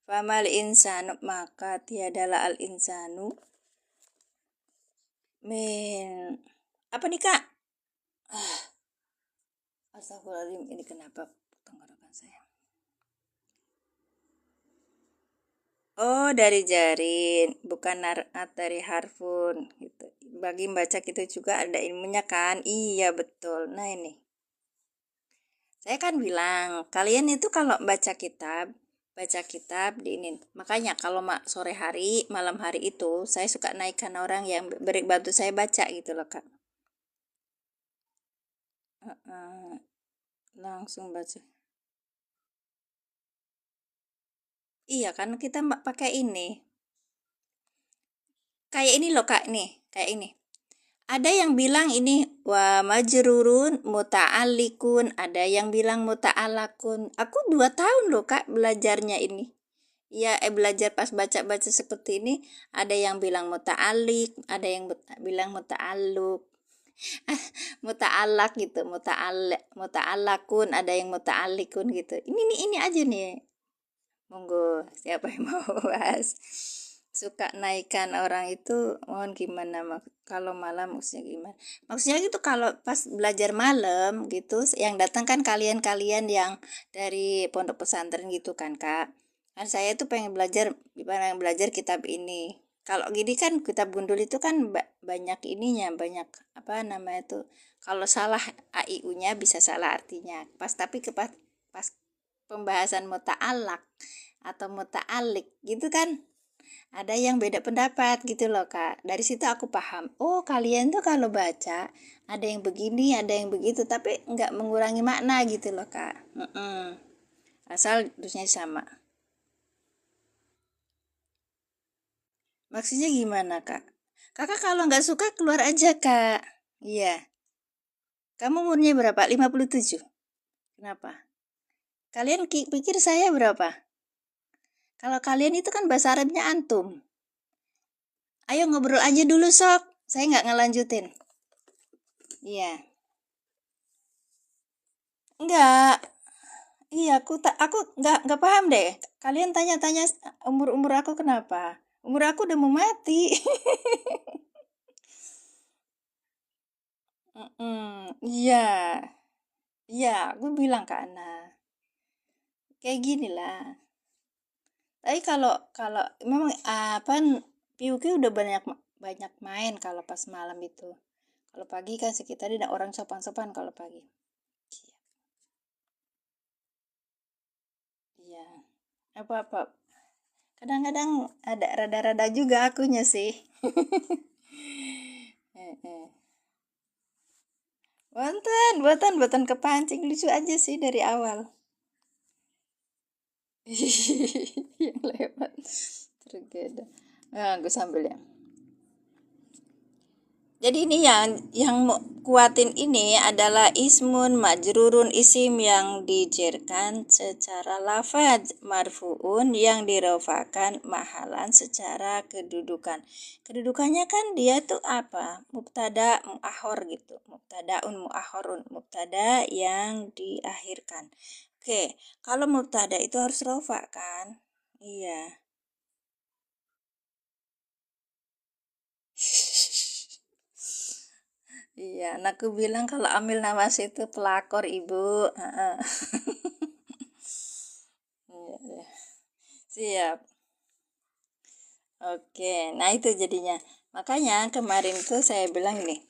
Famal insanu maka tiadalah al insanu min apa nih Kak? Astagfirullahaladzim, ini kenapa tenggorokan saya? Oh, dari jarin, bukan narat dari harfun gitu. Bagi baca gitu juga ada ilmunya kan? Iya, betul. Nah, ini. Saya kan bilang, kalian itu kalau baca kitab di ini. Makanya kalau sore hari, malam hari itu saya suka naikkan orang yang beri bantu saya baca gitu loh, Kak. Langsung baca. Iya kan kita pakai ini. Kayak ini loh Kak nih, kayak ini. Ada yang bilang ini wa majrurun muta'allikun, ada yang bilang muta'allakun. Aku 2 tahun loh Kak belajarnya ini. Ya, belajar pas baca-baca seperti ini, ada yang bilang muta'allik, ada yang bilang muta'alluk. Muta'allak gitu, muta'allakun, ada yang muta'allikun gitu. Ini aja nih. Monggo, siapa yang mau bahas? Suka naikkan orang itu mohon gimana kalau malam maksudnya gimana? Maksudnya gitu kalau pas belajar malam gitu yang datang kan kalian-kalian yang dari pondok pesantren gitu kan Kak. Kan saya tuh pengen belajar kitab ini. Kalau gini kan kitab gundul itu kan banyak ininya, banyak apa namanya tuh. Kalau salah AIU-nya bisa salah artinya. Tapi pas pembahasan muta'alak atau muta'alik gitu kan ada yang beda pendapat gitu loh Kak. Dari situ aku paham, oh kalian tuh kalau baca ada yang begini ada yang begitu tapi nggak mengurangi makna gitu loh Kak. Asal dusnya sama. Maksudnya gimana Kak? Kakak kalau nggak suka keluar aja Kak. Iya. Kamu umurnya berapa? 57. Kenapa? Kalian pikir saya berapa? Kalau kalian itu kan bahasa Arabnya antum. Ayo ngobrol aja dulu sok. Saya nggak ngelanjutin. Iya. Enggak. Iya, aku nggak paham deh. Kalian tanya-tanya umur aku kenapa? Umur aku udah mau mati. Iya. Iya, aku bilang ke Ana. Kayak gini lah. Tapi kalau kalau memang apa PUQ udah banyak banyak main kalau pas malam itu. Kalau pagi kan sekitar tidak orang sopan-sopan kalau pagi. Iya. Apa-apa. Kadang-kadang ada rada-rada juga akunya sih. Buatan kepancing lucu aja sih dari awal. Yang lewat tergeda. Nah, gue sambil ya. Jadi ini yang kuatin ini adalah ismun majrurun, isim yang dijerkan secara lafaz, marfuun yang dirofakan mahalan secara kedudukan. Kedudukannya kan dia tuh apa? Mubtada muahhor gitu. Mubtadaun muahhorun, mubtada yang diakhirkan. Oke, kalau mubtada itu harus rofa kan? Iya. Iya, anakku bilang kalau ambil nawas itu pelakor ibu. Heeh. Iya, iya. Siap. Oke, nah itu jadinya. Makanya kemarin tuh saya bilang ini,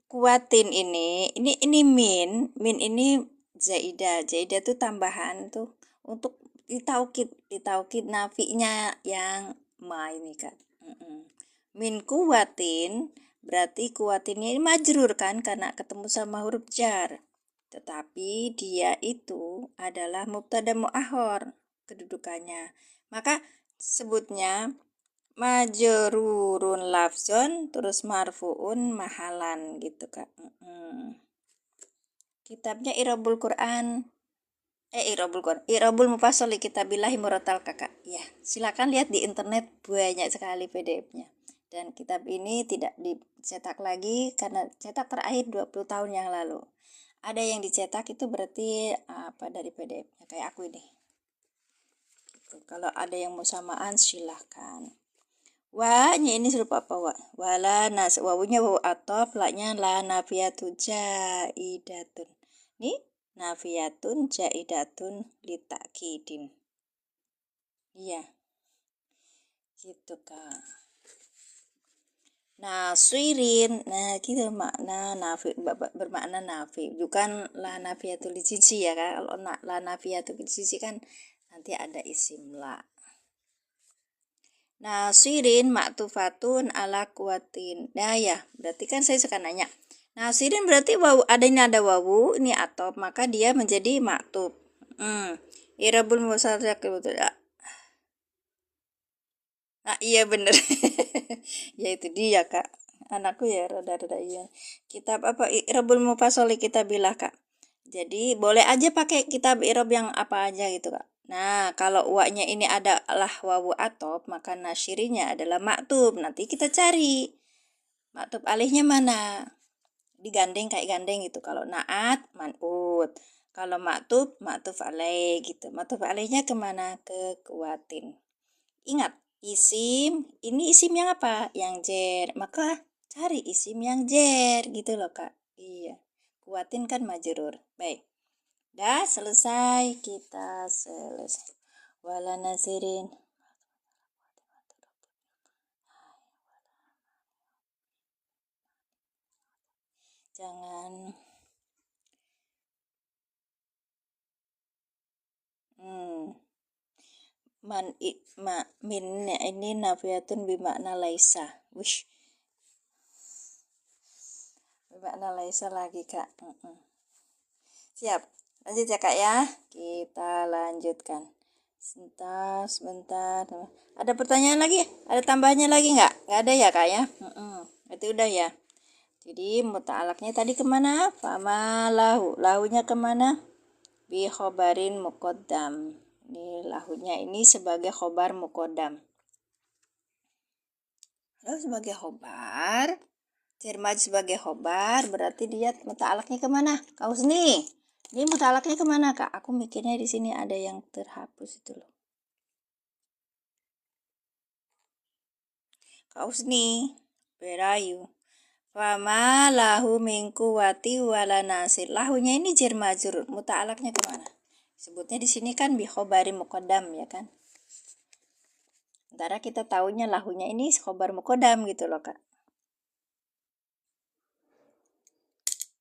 kuatin ini min ini zaidah tuh tambahan tuh untuk ditaukid nafinya yang ma ini kan. Min kuwatin berarti kuwatinnya ini majrur kan karena ketemu sama huruf jar, tetapi dia itu adalah mubtada muahhor kedudukannya, maka sebutnya majrurun lafzon terus marfuun mahalan gitu kak. Kitabnya Irobul Mufassal li Kitabillahi Muratal kakak. Ya, silakan lihat di internet banyak sekali PDF-nya. Dan kitab ini tidak dicetak lagi karena cetak terakhir 20 tahun yang lalu. Ada yang dicetak itu berarti apa dari PDF-nya kayak aku ini. Gitu. Kalau ada yang mau samaan silahkan. Wa-nya ini serupa apa wa? Wala nas wawunya wawu atof, la-nya la nafiyatu jaidatun. Nih nafiyatun jaidatun litakidin. Iya, gitu kak. Nasirin, nah gitu makna nafi, bermakna nafi, bukan la nafiyatul jinsi ya kak. Kalau la nafiyatul jinsi kan nanti ada isim la. Nasirin maktufatun ala kuatin. Nah ya, berarti kan saya suka nanya. Nasirin berarti wawu, ada wawu, ini atop, maka dia menjadi maktub. Irabul musarak betul. Nah, iya bener. Ya itu dia kak. Anakku ya rada-rada iya. Kitab apa? Irabul mufasoli kitabillah kak. Jadi boleh aja pakai kitab irob yang apa aja gitu kak. Nah kalau uaknya ini adalah wawu atop, maka nasyirinya adalah maktub. Nanti kita cari maktub alihnya mana. Digandeng kayak gandeng gitu. Kalau naat manut. Kalau maktub alaih gitu. Maktub alaihnya kemana? Ke kuatin. Ingat, ini isim yang apa? Yang jer. Maka cari isim yang jer gitu loh kak. Iya. Kuatin kan majrur. Baik. Dah selesai, kita selesai. Wala nasirin. Jangan man ma min ini nafiyatun bimakna laisa. Wish. Bimakna laisa lagi kak. Siap. Lanjut ya kak ya. Kita lanjutkan. Sebentar. Ada pertanyaan lagi? Ada tambahannya lagi nggak? Nggak ada ya kak ya? Itu udah ya. Jadi muta'alaknya tadi kemana? Fama lahunya kemana? Bi khobarin muqaddam. Ini lahunya ini sebagai khobar muqaddam. Lalu sebagai khobar, cermaj sebagai khobar, berarti dia muta'alaknya kemana? Kaus nih. Ini muta'alaknya kemana kak? Aku mikirnya di sini ada yang terhapus itu loh. Kaus nih, berayu. Fama lahu min quwwati wala nasir. Lahunya ini jar majrur, muta'alaknya kemana? Sebutnya di sini kan bi khobari muqaddam ya kan. Sementara kita tahunya lahunya ini khobar muqaddam gitu loh kak.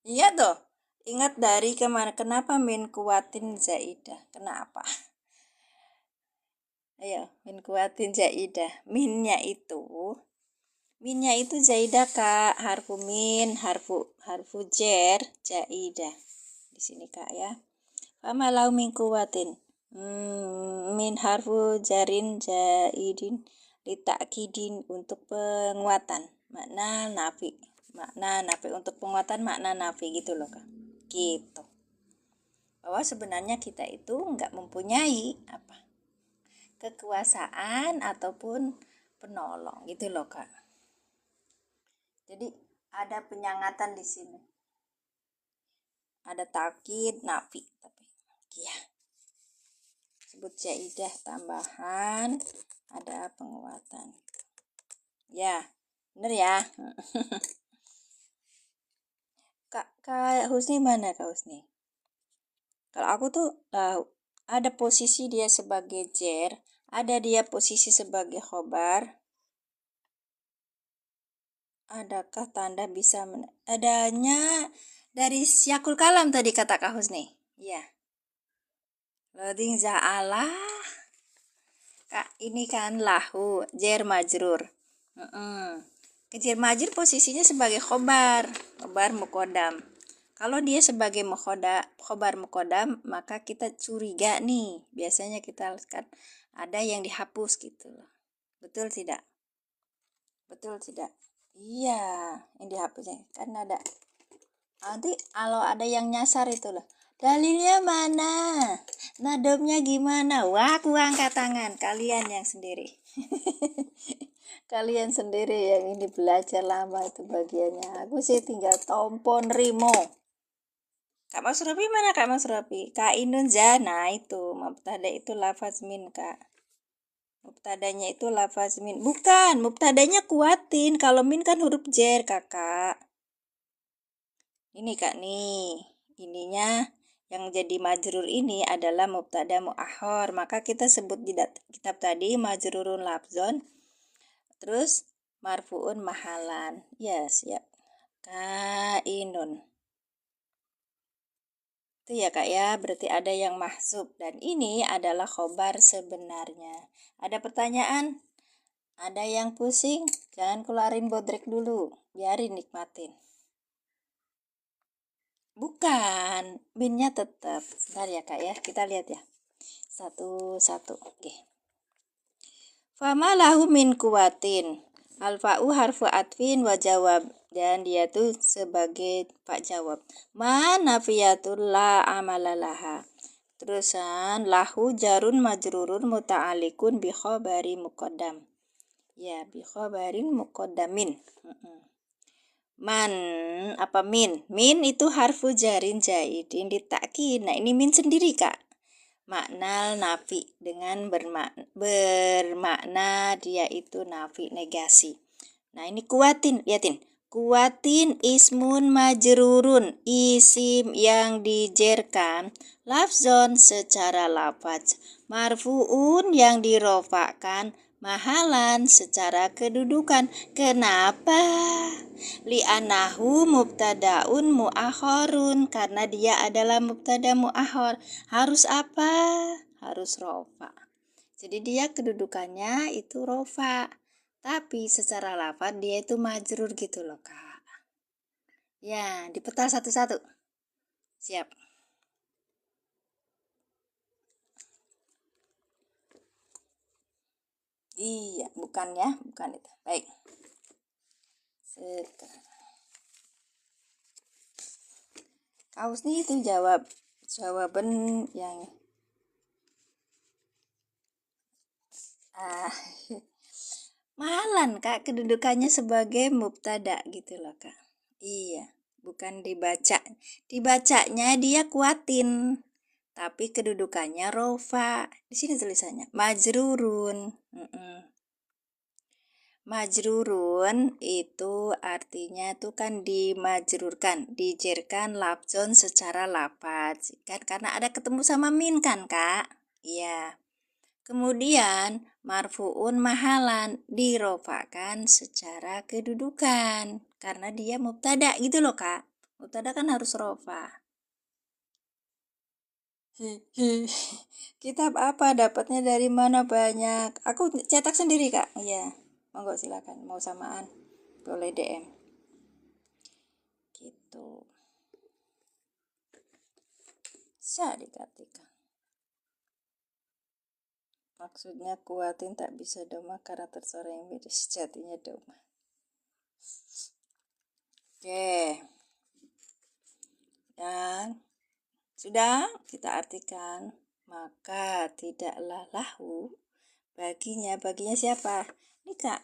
Iya toh. Ingat dari kemana? Kenapa min kuatin zaidah? Kenapa? Ayo, min kuatin zaidah. Minnya itu zaidah kak. Harfu min, harfu jer, zaidah. Di sini kak ya. Famalau min kuatin. Min harfu jarin zaidin litakidin untuk penguatan. Makna nafi untuk penguatan makna nafi gitu loh kak. Gitu. Bahwa sebenarnya kita itu nggak mempunyai apa kekuasaan ataupun penolong gitu loh kak. Jadi ada penyangatan di sini. Ada taukid nafi tapi ya. Sebut zaidah tambahan ada penguatan. Ya, bener ya. Kak Husni mana Kak Husni? Kalau aku tuh ada posisi dia sebagai jer, ada dia posisi sebagai khobar. Adakah tanda bisa adanya dari syakul kalam tadi kata Kak Husni? Iya. Loading za'alah. Kak, ini kan lahu, jer majrur. Jer majrur posisinya sebagai khobar mukodam. Kalau dia sebagai khobar mukodam, maka kita curiga nih. Biasanya kita kan ada yang dihapus gitu loh. Betul tidak? Betul tidak? Iya, yang dihapusnya kan ada. Nanti kalau ada yang nyasar itu loh. Dalilnya mana? Nadobnya gimana? Wah, aku angkat tangan. Kalian yang sendiri. Kalian sendiri yang ini belajar lama itu bagiannya. Aku sih tinggal tompon rimo. Kak Mas Rapi mana Kak Mas Rapi? Kak Inun Zana itu. Mubtada itu lafaz min Kak. Mubtadanya itu lafaz min. Bukan, mubtadanya kuatin. Kalau min kan huruf jer kakak. Ini Kak nih. Ininya yang jadi majrur ini adalah mubtada mu'akhor. Maka kita sebut di kitab tadi majrurun lafzon. Terus marfuun mahalan. Ya, siap. Kainun. Itu ya Kak ya, berarti ada yang mahsub. Dan ini adalah khobar sebenarnya. Ada pertanyaan? Ada yang pusing? Jangan keluarin bodrek dulu. Biarin nikmatin. Bukan, binnya tetap. Bentar ya Kak ya, kita lihat ya. Satu-satu. Oke. Fama lahu min kuwatin. Alfa'u harfu atfin wa jawab. Dan dia tuh sebagai pak jawab. Ma nafiyatul la amalalaha. Terusan lahu jarun majrurun muta'alikun bi khobari muqaddam. Ya, bi khobarin muqaddamin. Man apa min? Min itu harfu jarin zaidin ditakin. Nah, ini min sendiri Kak. Makna nafi dengan bermakna dia itu nafi negasi. Nah, ini kuatin, liatin. Kuatin ismun majrurun, isim yang dijerkan, lafzon secara lafaz, marfuun yang dirofakan, mahalan secara kedudukan. Kenapa? Li'anahu mubtadaun mu'akhorun, karena dia adalah mubtada mu'akhor. Harus apa? Harus rofa. Jadi dia kedudukannya itu rofa. Tapi secara lafaz dia itu majrur gitu loh Kak. Ya, dipeta satu-satu. Siap. Iya, bukan ya, bukan itu. Baik. Sekarang. Kaus nih itu jawaban yang mahalan Kak, kedudukannya sebagai mubtada gitu loh Kak. Iya, bukan dibaca. Dibacanya dia kuatin. Tapi kedudukannya rofa. Di sini tulisannya majrurun. Majrurun itu artinya tuh kan dimajrurkan, dijerkan lafzon secara lafaz. Kan karena ada ketemu sama min kan Kak? Iya. Kemudian marfuun mahalan dirofakan secara kedudukan karena dia mubtada gitu loh Kak. Mubtada kan harus rofa. Kitab apa? Dapatnya dari mana? Banyak. Aku cetak sendiri, Kak. Iya. Monggo silakan. Mau samaan? Boleh DM. Gitu. Bisa dikatakan. Maksudnya kuatin tak bisa doma karena tersorong yang beda sejatinya doma. Oke. Dan sudah kita artikan. Maka tidaklah lahu baginya siapa? Ini Kak.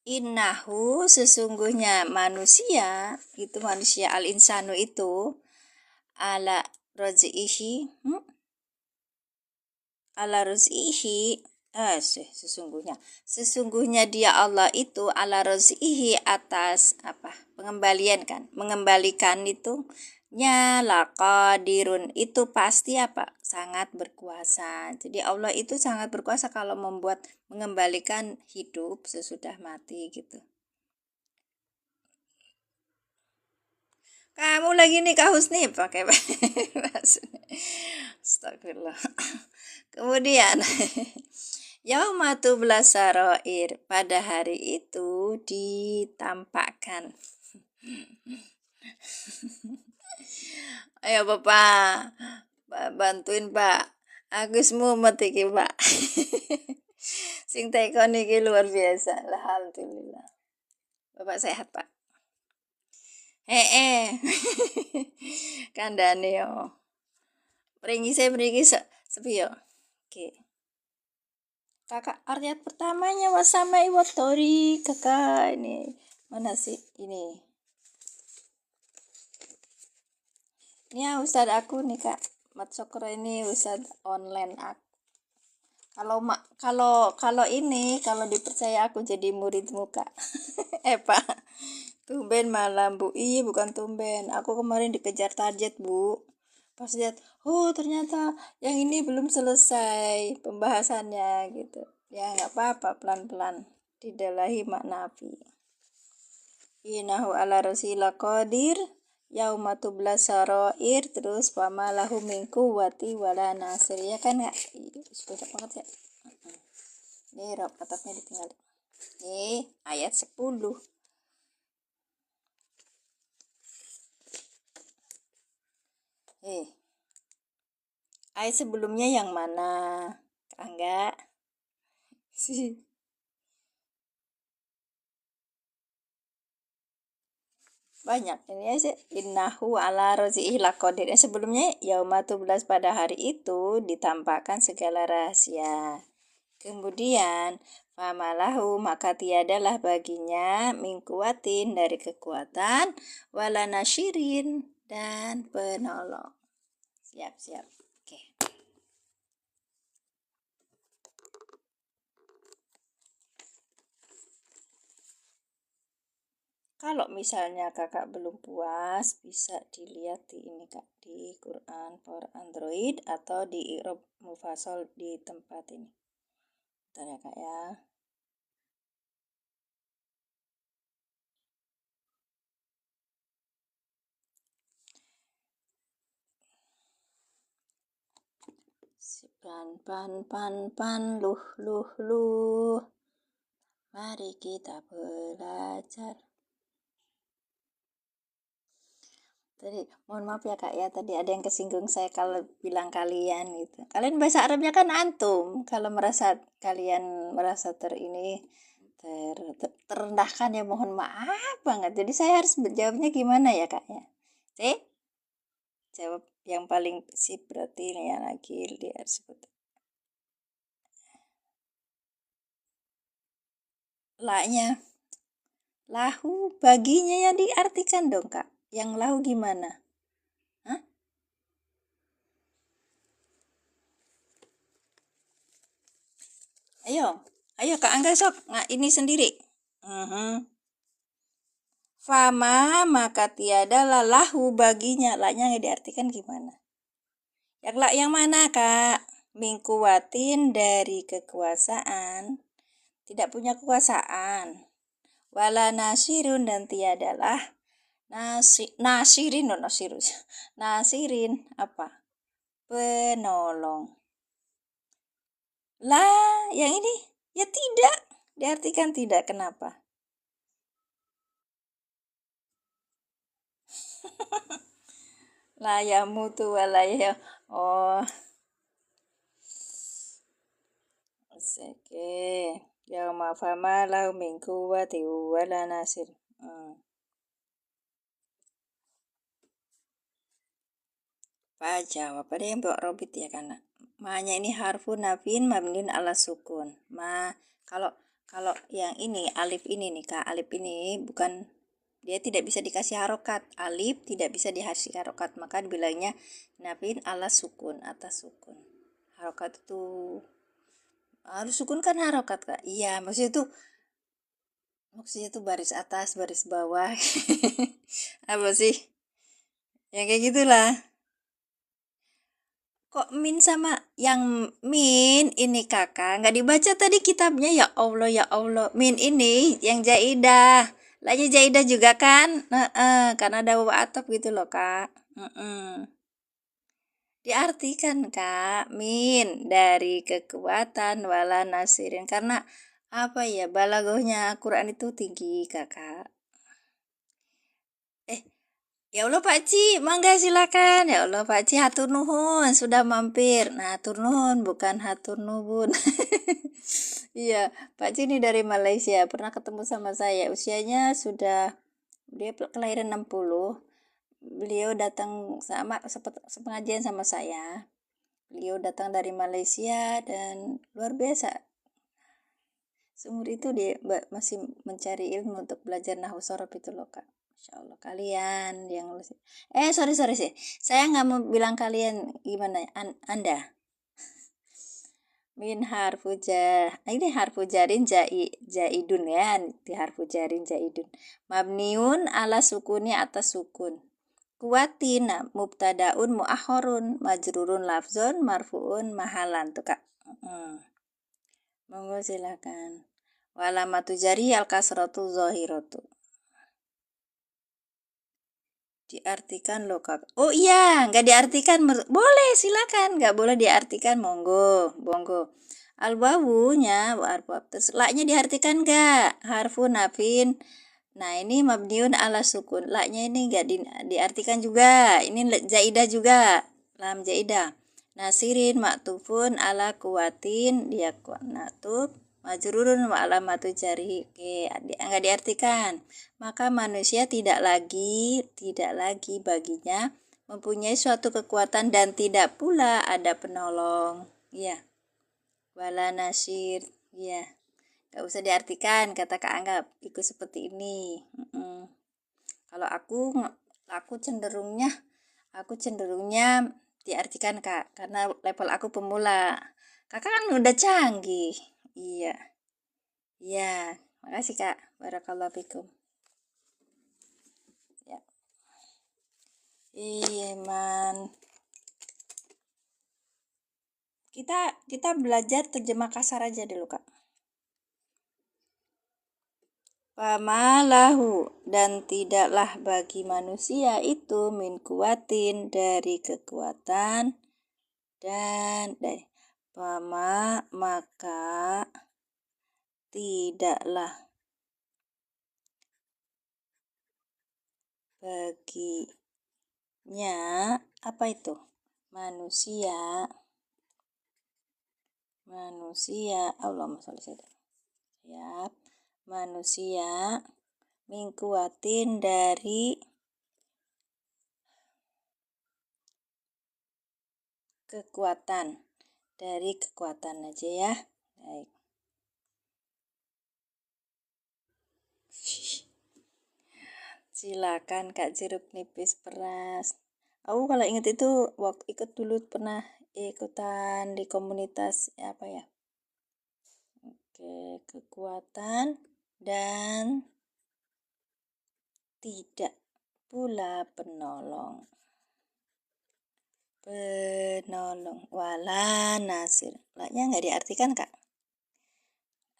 Innahu sesungguhnya manusia al-insanu itu ala rozihi ala rozihi sesungguhnya dia Allah itu ala rozihi atas mengembalikan itu laqadirun itu pasti sangat berkuasa. Jadi Allah itu sangat berkuasa kalau mengembalikan hidup sesudah mati gitu. Kamu lagi nih Kak Husni pakai bahasa. Astagfirullah. Kemudian Yaumatublas saroir, pada hari itu ditampakkan. Ayo Bapak, bantuin Pak. Agus mumet iki Pak. Sing tekon iki luar biasa. Alhamdulillah. Bapak sehat Pak? Kandhane yo. Mriki sepi yo. Oke. Kakak ayat pertamanya wasamai watori. Kakak ini mana sih ini? Ini ya Ustadz aku nih Kak. Mat Sokro ini Ustadz online aku. Kalau dipercaya aku jadi muridmu Kak. Pak. Tumben malam Bu. Iya bukan tumben. Aku kemarin dikejar target Bu. Pas lihat, oh ternyata yang ini belum selesai pembahasannya gitu. Ya nggak apa-apa, pelan-pelan. Didalahi makna api. Inahu ala rasila qadir yauma tublas sarair, terus fama lahu min quwwati wala nasir. Ya kan nggak? Susah banget ya. Ini rob atapnya ditinggal. Ini ayat 10. Ayat sebelumnya yang mana? Enggak. Banyak ini aja. Innahu ala rozihi laqadir. Sebelumnya yaumatublas, pada hari itu ditampakkan segala rahasia. Kemudian famalahu, maka tiadalah baginya mingkuatin, dari kekuatan, wala nasyirin, dan penolong. Siap. Oke. Kalau misalnya kakak belum puas, bisa dilihat di ini Kak, di Quran for Android atau di Irob Mufasol di tempat ini. Bentar ya Kak ya. Pan luh. Mari kita belajar. Tadi mohon maaf ya Kak ya, tadi ada yang kesinggung saya kalau bilang kalian gitu. Kalian bahasa Arabnya kan antum. Kalau kalian merasa terendahkan ya mohon maaf banget. Jadi saya harus menjawabnya gimana ya Kak ya? Jawab yang paling sip berarti ini ya lagi dia sebut. Laknya lahu baginya ya diartikan dong Kak. Yang lahu gimana? Hah? Ayo Kak Angga sok. Nah, ini sendiri. Fama, maka tiada lahu baginya. Laknya diartikan gimana? Yang mana Kak? Mingkuwatin, dari kekuasaan. Tidak punya kekuasaan. Wala nasirun dan tiadalah nasirin, nasirus. Nasirin apa? Penolong. Lah, yang ini ya tidak. Diartikan tidak. Kenapa? La ya mutu wala ya. Oh, oke. Yauma fama lahu min quwwati wala nasir. Pak jawab, ada yang bawa robit ya karena ma-nya ini harfu nafin mabniun ala sukun. Kalau kalau yang ini alif ini nih Kak, alif ini bukan, dia tidak bisa dikasih harokat. Alif tidak bisa dikasih harokat, maka bilangnya nafin ala sukun, atas sukun. Harokat itu harus sukun kan harokat Kak. Iya, maksudnya tuh baris atas, baris bawah. Apa sih? Yang kayak gitulah. Kok min sama yang min ini kakak nggak dibaca tadi kitabnya, ya Allah ya Allah. Min ini yang jaidah, lagi jaidah juga kan. Karena ada waw atop gitu loh kak. Diartikan kak, min dari kekuatan wala nasirin, karena apa ya, balagohnya Quran itu tinggi kakak. Ya Allah Pak Ci, mangga silakan. Ya Allah Pak Ci, hatur nuhun sudah mampir. Nah, hatur nuhun bukan hatur nuhun. Iya, Pak Ci ini dari Malaysia, pernah ketemu sama saya. Usianya sudah, dia kelahiran 60. Beliau datang sama sepengajian sama saya. Beliau datang dari Malaysia dan luar biasa. Seumur itu dia masih mencari ilmu untuk belajar nahwu sorof itu loh kak. Masya Allah, kalian yang sorry sih, saya nggak mau bilang kalian, gimana anda. Min harfu ini harfu jarin jaidun ya, di harfu jarin jaidun mabniun ala sukuni atas sukun. Kuatin mubtadaun muakhorun majrurun lafzon marfuun mahalan tuh kak. Monggo silakan. Walamatu jari al kasratu zahiratu. Diartikan loh kak. Oh iya, nggak diartikan. Boleh silakan, nggak boleh diartikan. Monggo. Al wawunya terus laknya diartikan nggak? Harfu nafin. Nah ini mabniun ala sukun. Laknya ini nggak diartikan juga. Ini jaidah juga. Lam jaidah. Nasirin maktufun ala kuatin, dia kuatnatub majrurun wa alamatu jarihi. Oke, enggak diartikan. Maka manusia tidak lagi baginya mempunyai suatu kekuatan dan tidak pula ada penolong. Iya. Wala nasir. Iya. Enggak usah diartikan, kata Kak Anggap ikut seperti ini. Kalau aku cenderungnya diartikan Kak, karena level aku pemula. Kakak kan udah canggih. Iya. Iya, makasih Kak. Barakallahu fikum. Ya. Iya, man. Kita belajar terjemah kasar aja dulu, Kak. Pamalahu, dan tidaklah bagi manusia itu min kuatin dari kekuatan dan dari maka tidaklah baginya apa itu? Manusia Allahumma sholli ya, manusia mingkuatin dari kekuatan aja ya. Baik. Silakan Kak Jeruk Nipis Peras. Aku kalau inget itu waktu ikut dulu pernah ikutan di komunitas apa ya? Oke, kekuatan dan tidak pula penolong. Wala nasir. Laknya nggak diartikan Kak?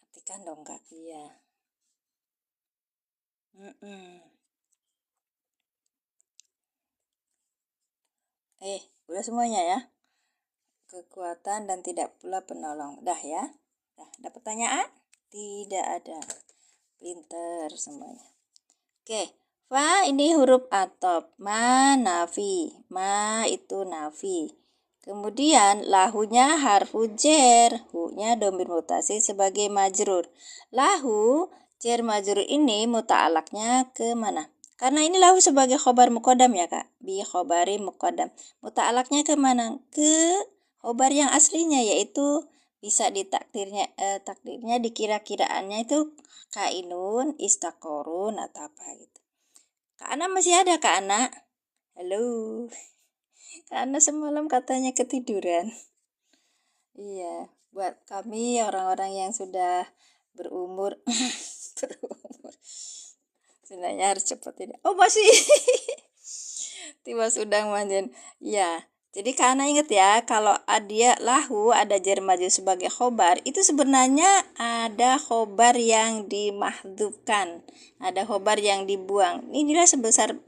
Artikan dong Kak. Iya. Mm-mm. Udah semuanya ya. Kekuatan dan tidak pula penolong. Dah ya. Dah, ada pertanyaan? Tidak ada. Pinter semuanya. Oke. Fa ini huruf atop. Ma nafi. Ma itu nafi. Kemudian lahunya harfu jer. Hu-nya dhamir mutasi sebagai majrur. Lahu jer majrur ini muta'alaknya ke mana? Karena ini lahu sebagai khobar muqaddam ya Kak. Bi khobari muqaddam. Muta'alaknya ke mana? Ke khobar yang aslinya, yaitu bisa takdirnya dikira-kiraannya itu kainun, istakorun atau apa gitu. Kak Ana masih ada Kak Ana? Halo. Kak Ana semalam katanya ketiduran. Iya, buat kami orang-orang yang sudah berumur berumur sebenarnya harus cepat ini. Oh masih tiba sudah manjan. Ya, jadi karena ingat ya, kalau dia lahu ada jar majrur sebagai khobar, itu sebenarnya ada khobar yang dimahdhufkan, ada khobar yang dibuang. Inilah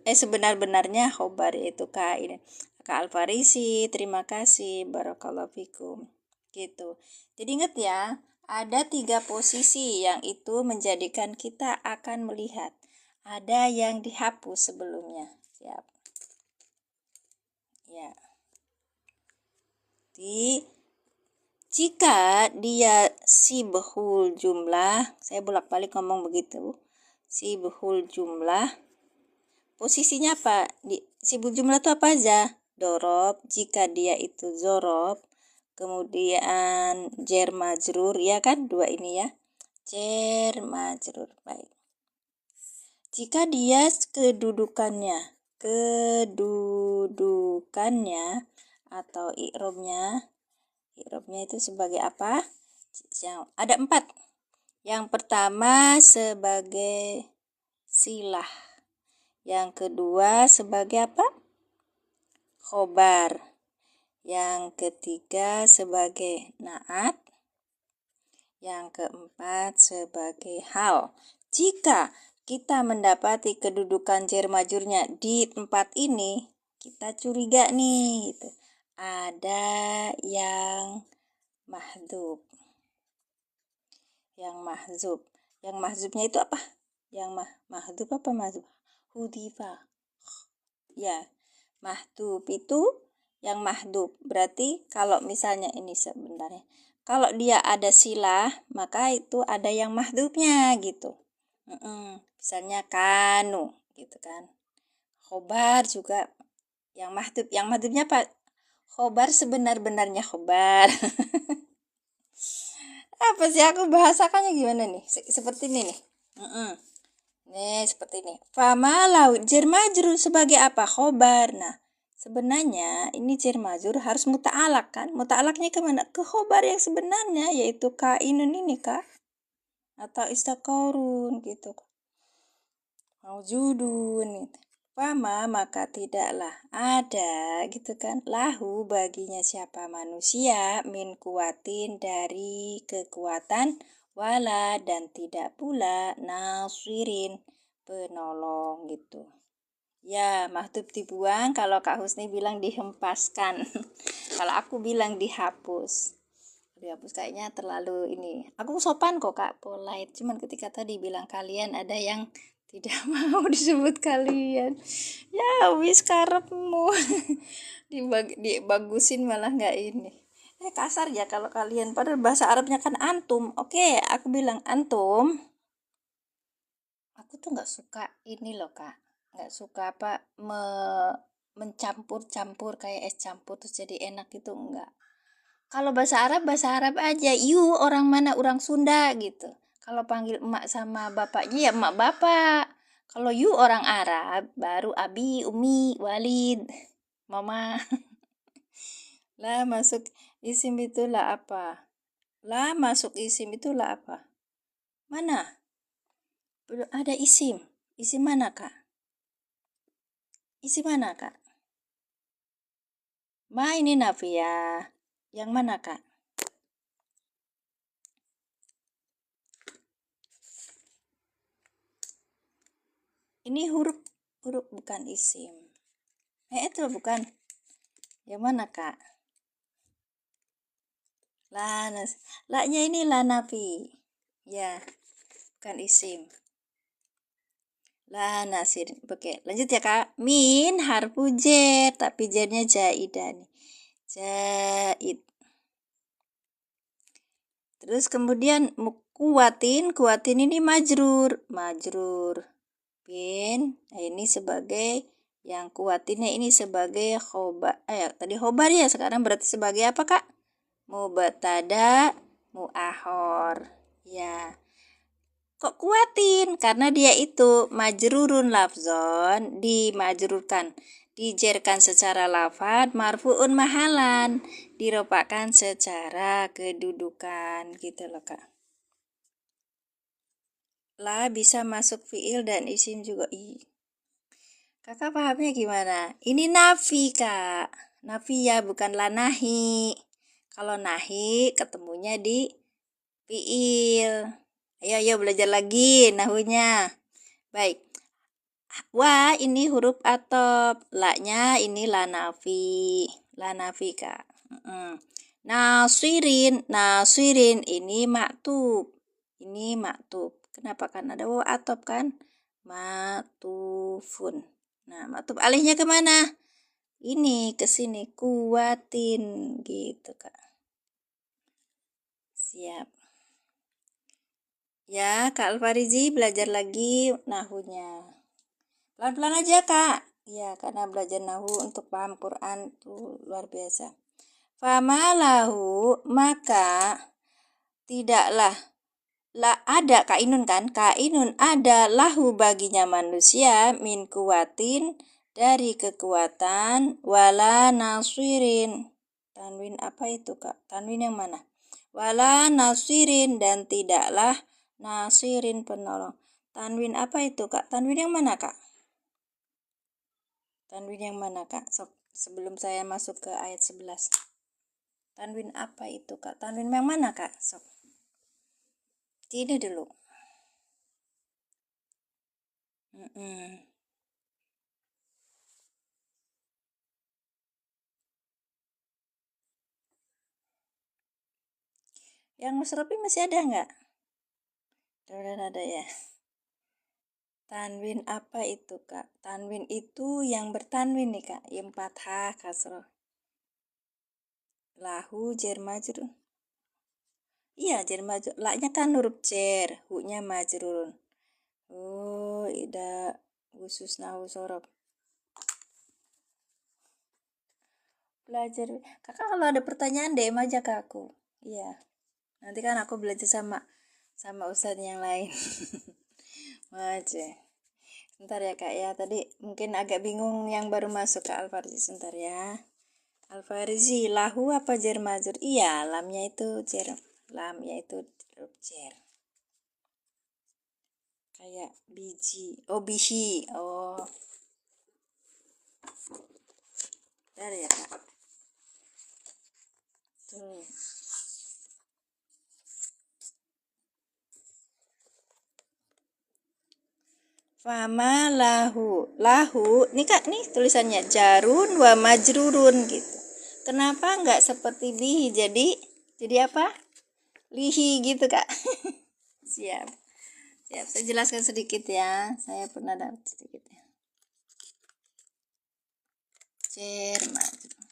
sebenar-benarnya khobar, yaitu kain. Kak Alfarisi, terima kasih, barakallahu fikum. Gitu. Jadi ingat ya, ada 3 posisi yang itu menjadikan kita akan melihat. Ada yang dihapus sebelumnya. Siap. Ya. Jika dia sibhul jumlah, saya bolak-balik ngomong begitu. Sibhul jumlah, posisinya apa? Sibhul jumlah itu apa aja? Dorob, jika dia itu zorob. Kemudian jer majrur, ya kan? 2 ini ya. Jer majrur, baik. Jika dia kedudukannya atau i'robnya itu sebagai apa? Ada 4. Yang pertama sebagai silah, yang kedua sebagai apa? Khobar, yang ketiga sebagai naat, yang keempat sebagai hal. Jika kita mendapati kedudukan jar majrurnya di tempat ini, kita curiga nih gitu. Ada yang mahdzub. Yang mahdzubnya itu apa? Yang mahdzub apa mahdzub? Hudifa. Ya, mahdzub itu yang mahdzub. Berarti kalau misalnya ini sebenarnya, kalau dia ada silah, maka itu ada yang mahdzubnya gitu. Misalnya kanu gitu kan. Khobar juga yang mahdzub. Yang mahdzubnya apa? Khobar sebenar-benarnya khobar. Apa sih aku bahasakannya gimana nih? Seperti ini nih. Nih seperti ini. Fama laut jar majrur sebagai apa? Khobar. Nah, sebenarnya ini jar majrur harus muta'alak kan? Muta'alaknya kemana? Ke khobar yang sebenarnya, yaitu kainun ini Kak. Atau istakorun gitu. Maujudun gitu. Fama maka tidaklah ada gitu kan, lahu baginya siapa manusia, min kuatin dari kekuatan, wala dan tidak pula nasirin penolong gitu. Ya, mahdub dibuang, kalau Kak Husni bilang dihempaskan. Kalau aku bilang dihapus. Dihapus kayaknya terlalu ini. Aku sopan kok Kak, polite. Cuman ketika tadi bilang kalian, ada yang tidak mau disebut kalian. Ya wis karepmu. Dibagusin malah nggak ini. Kasar ya kalau kalian, padahal bahasa Arabnya kan antum. Oke, aku bilang antum. Aku tuh nggak suka ini loh Kak, nggak suka apa mencampur-campur kayak es campur terus jadi enak itu, enggak. Kalau bahasa Arab aja. You orang mana? Orang Sunda gitu. Kalau panggil emak sama bapaknya ya emak bapak. Kalau you orang Arab, baru abi, umi, walid, mama. Lah masuk isim itulah apa? Lah masuk isim itulah apa? Mana? Belum ada isim. Isim mana Kak? Isim mana Kak? Ma ini Nafia. Yang mana Kak? Ini huruf bukan isim. Itu bukan. Yang mana kak? La-nya ini la nafi. Ya, bukan isim. La nasir. Oke, lanjut ya kak. Min harfu jar, tapi jarnya jaidah nih. Jaid. Terus kemudian kuatin ini majrur. Bin. Nah, ini sebagai yang kuatinnya ini sebagai khobar. Tadi khobar ya, sekarang berarti sebagai apa kak? Mubtada muahor. Ya. Kok kuatin? Karena dia itu majrurun lafzon, dijerkan secara lafad, marfuun mahalan, diropakan secara kedudukan, gitu loh kak. La bisa masuk fiil dan isim juga. Kakak pahamnya gimana? Ini nafi kak, nafi ya, bukan la nahi. Kalau nahi ketemunya di fiil. Ayo belajar lagi nahunya. Baik. Wa ini huruf atop, la-nya ini la nafi kak. Nasirin ini maktub. Kenapa? Kan ada waw atop kan? Matufun. Nah, maktub alihnya kemana? Ini ke sini, kuatin gitu kak. Siap. Ya, Kak Alfarizi belajar lagi nahunya. Pelan-pelan aja kak. Ya, karena belajar nahu untuk paham Quran itu luar biasa. Famalahu, maka tidaklah ada kainun kan? Kainun ada lahu baginya manusia min kuwatin dari kekuatan wala nasirin. Tanwin apa itu kak? Tanwin yang mana? Wala nasirin dan tidaklah nasirin penolong. Tanwin apa itu kak? Tanwin yang mana kak? Tanwin yang mana kak? Sebelum saya masuk ke ayat 11. Tanwin apa itu kak? Tanwin yang mana kak? Ini dulu. Yang musrofi masih ada nggak? Udah ada ya. Tanwin apa itu kak? Tanwin itu yang bertanwin nih kak, yang fathah kasroh. Lahu jar majrur. Iya jar majrur. La-nya kan huruf jar, hu-nya majrur. Oh, ida khusus nahu sorof. Belajar. Kakak kalau ada pertanyaan DM aja ke aku. Iya. Nanti kan aku belajar sama ustadz yang lain. Aja. Sebentar ya kak ya. Tadi mungkin agak bingung yang baru masuk ke Alfarzi. Sebentar ya. Alfarzi, lahu apa jar majrur? Iya, lamnya itu jar. Lamnya itu huruf jar. Kayak biji. Oh, bihi. Oh. Bentar ya kak. Tuh. Fama lahu nih kak, nih tulisannya jarun wa majrurun gitu. Kenapa nggak seperti bihi? Jadi apa? Lihi gitu kak. Siap. Saya jelaskan sedikit ya. Saya pernah dapat sedikit ya. Jar majrur.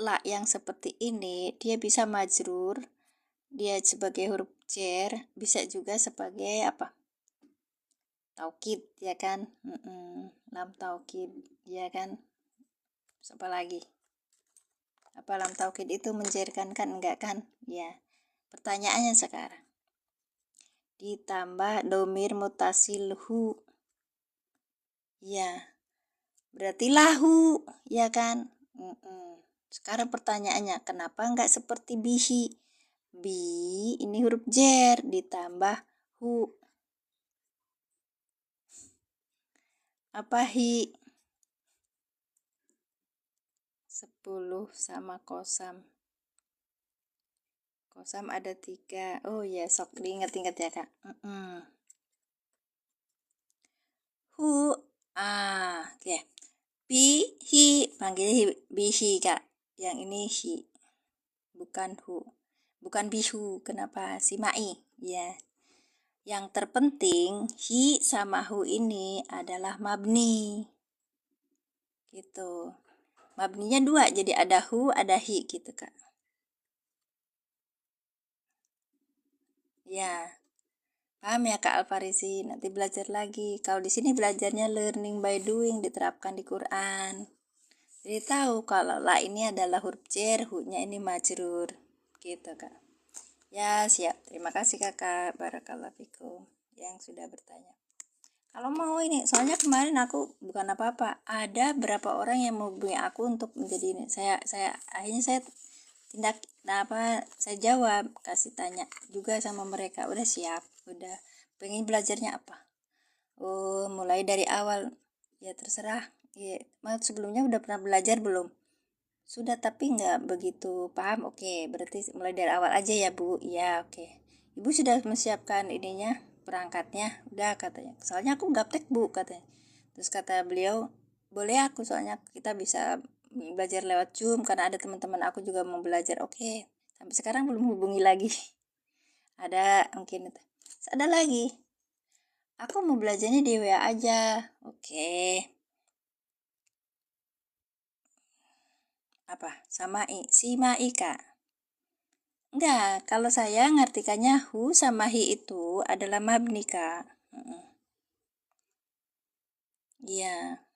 La yang seperti ini dia bisa majrur, dia sebagai huruf jar, bisa juga sebagai apa? Taukid ya kan? Lam taukid ya kan? Apa lagi? Apa lam taukid itu mencairkan kan? Enggak kan? Ya. Pertanyaannya sekarang. Ditambah domir mutasil hu. Ya. Berarti lahu, ya kan? Sekarang pertanyaannya, kenapa enggak seperti bihi? Bi ini huruf jar ditambah hu. Apa hi? 10 sama kosam. Kosam ada 3. Oh ya, sok diingat-ingat ya kak. hu, oke. Bihi, panggil bihi kak. Yang ini hi, bukan hu. Bukan bihu, kenapa? Simai, ya. Yang terpenting, hi sama hu ini adalah mabni. Gitu. Mabninya dua, jadi ada hu, ada hi gitu kak. Ya, paham ya Kak Alfarisi? Nanti belajar lagi. Kalau di sini belajarnya learning by doing, diterapkan di Quran. Jadi tahu kalau la ini adalah huruf jar, hu-nya ini majrur. Gitu Kak. Ya, siap. Terima kasih Kakak. Barakallahu fikum yang sudah bertanya. Kalau mau ini, soalnya kemarin aku bukan apa-apa. Ada berapa orang yang mau hubungi aku untuk menjadi ini. Akhirnya saya tindak saya jawab, kasih tanya juga sama mereka. Udah siap, udah pengen belajarnya apa. Oh, mulai dari awal. Ya terserah. Ya, sebelumnya udah pernah belajar belum? Sudah tapi nggak begitu paham. Oke, berarti mulai dari awal aja ya Bu. Ya, oke. Ibu sudah menyiapkan ininya, perangkatnya. Udah katanya. Soalnya aku gaptek Bu katanya. Terus kata beliau, boleh aku soalnya kita bisa belajar lewat Zoom karena ada teman-teman aku juga mau belajar. Oke. Sampai sekarang belum hubungi lagi. Ada mungkin itu. Ada lagi. Aku mau belajarnya di WA aja. Oke. Apa? Sama Simai Kak. Enggak, kalau saya ngartikannya hu sama hi itu adalah mabni Kak. Iya.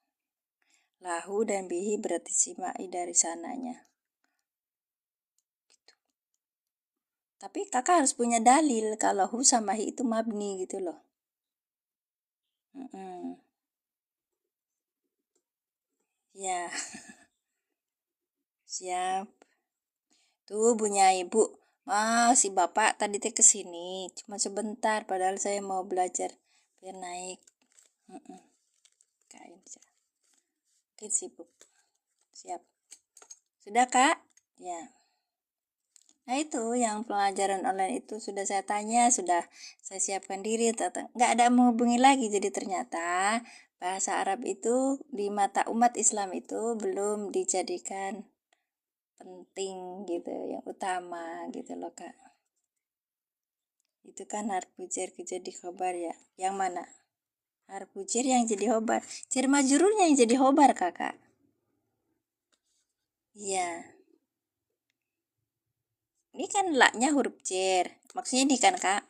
Lahu dan bihi berarti simai dari sananya. Gitu. Tapi kakak harus punya dalil kalau hu sama hi itu mabni gitu loh. Ya, siap. Tuh punya ibu. Si bapak tadi teh kesini. Cuma sebentar padahal saya mau belajar biar naik. Kain saja. Mungkin sibuk. Siap. Sudah Kak? Ya. Nah itu yang pelajaran online itu sudah saya tanya, sudah saya siapkan diri, nggak ada menghubungi lagi. Jadi ternyata bahasa Arab itu di mata umat Islam itu belum dijadikan penting gitu, yang utama gitu loh Kak. Itu kan harfu jar jadi khobar ya. Yang mana? Harfu jar yang jadi khobar. Jar majrurnya yang jadi khobar Kakak. Iya. Ini kan la-nya huruf jar. Maksudnya ini kan Kak.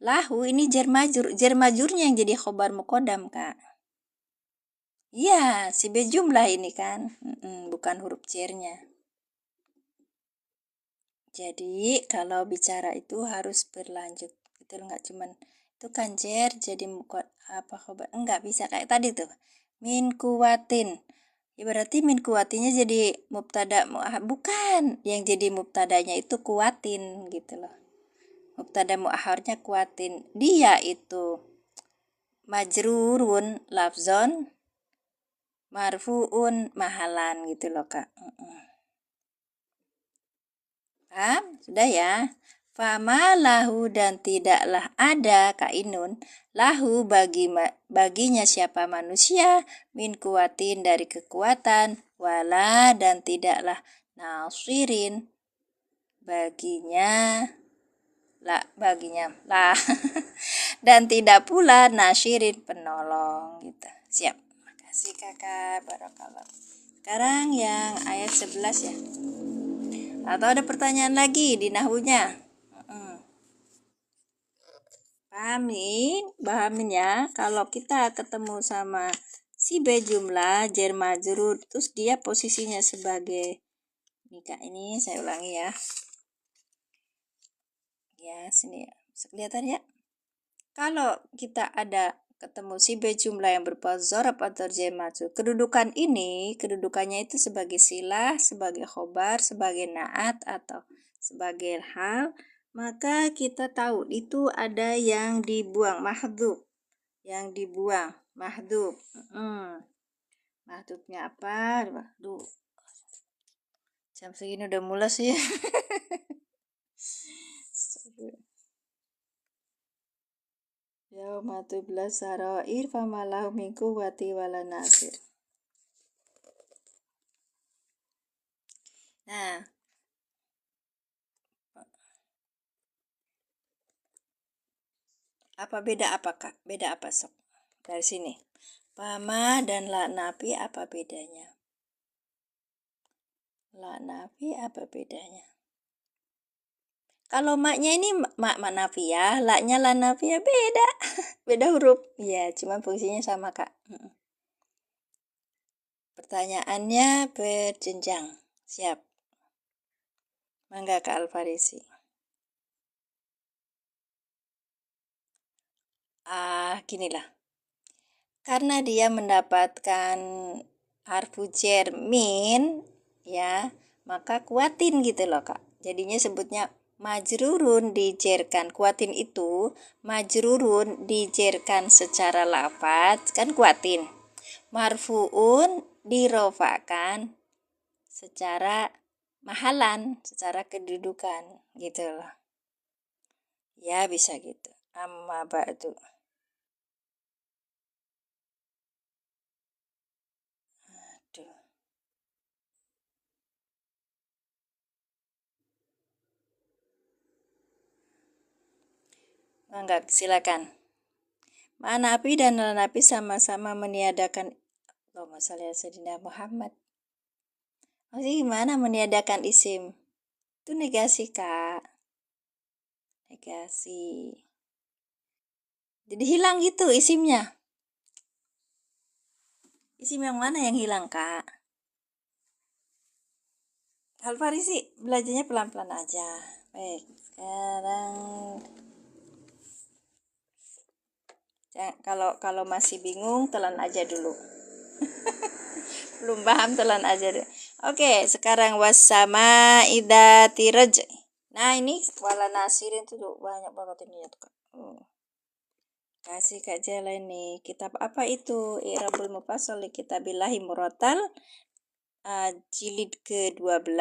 Lahu ini jar majur. Jar majurnya yang jadi khobar mukodam Kak. Iya, si jumlah ini kan. Bukan huruf jarnya. Jadi kalau bicara itu harus berlanjut. Betul nggak cuman itu kan jar jadi apa khobar. Enggak bisa kayak tadi tuh. Min kuwatin. Ya berarti min kuwatinya jadi mubtada bukan. Yang jadi mubtadanya itu kuwatin gitu loh. Mubtada muakhirnya kuwatin. Dia itu majrurun lafzon marfuun mahalan gitu loh Kak. Paham? Sudah ya? Fama lahu dan tidaklah ada kainun lahu baginya siapa manusia min kuatin dari kekuatan wala dan tidaklah nasirin baginya lah dan tidak pula nasirin penolong gitu. Siap. Makasih Kakak. Barakallah. Sekarang yang ayat 11 ya. Atau ada pertanyaan lagi di nahunya? Pahamin ya. Kalau kita ketemu sama si B jumlah jar majrur, terus dia posisinya sebagai ini saya ulangi ya. Ya, sini ya. Bisa kelihatan ya? Kalau kita ada ketemu si B jumlah yang berupa zorob atau jar majrur, kedudukannya itu sebagai silah, sebagai khobar, sebagai naat atau sebagai hal, maka kita tahu itu ada yang dibuang, mahdhuf, yang dibuang, mahdhuf. Mahdhufnya apa? Mahdhuf. Jam segini udah mules ya. Yauma tubla sarair famalahu min quwwati wala nasir. Nah, beda apa Kak? Beda apa sok? Dari sini. Fama dan la nafi apa bedanya? La nafi apa bedanya? Kalau maknya ini mak nafi ya, la-nya la nafi ya beda. Beda huruf. Ya, cuma fungsinya sama Kak. Pertanyaannya berjenjang. Siap. Mangga Kak Alfarisi. Ginilah. Karena dia mendapatkan harfu jar min, ya, maka kuatin gitu loh Kak. Jadinya sebutnya majrurun dijerkan. Kuatin itu majrurun dijerkan secara lafaz, kan kuatin. Marfuun dirofakan secara mahalan, secara kedudukan gitu loh. Ya bisa gitu. Amma ba'du. Aduh. Enggak, silakan. Nabi dan Nabi sama-sama meniadakan Allahumma shalli ala sayyidina Muhammad. Maksudnya gimana meniadakan isim? Itu negasi Kak. Negasi. Jadi hilang gitu isimnya. Isim yang mana yang hilang Kak? Alfarisi belajarnya pelan-pelan aja. Baik, sekarang kalau masih bingung telan aja dulu. Belum paham telan aja dulu. Oke, sekarang wasama idati raj. Nah, ini wala nasirin tuh banyak banget ini ya tuh Kak. Kasih Kak Jela nih. Kitab apa itu? I'rabul Mufassal li Kitabillahi Murattal, jilid ke-12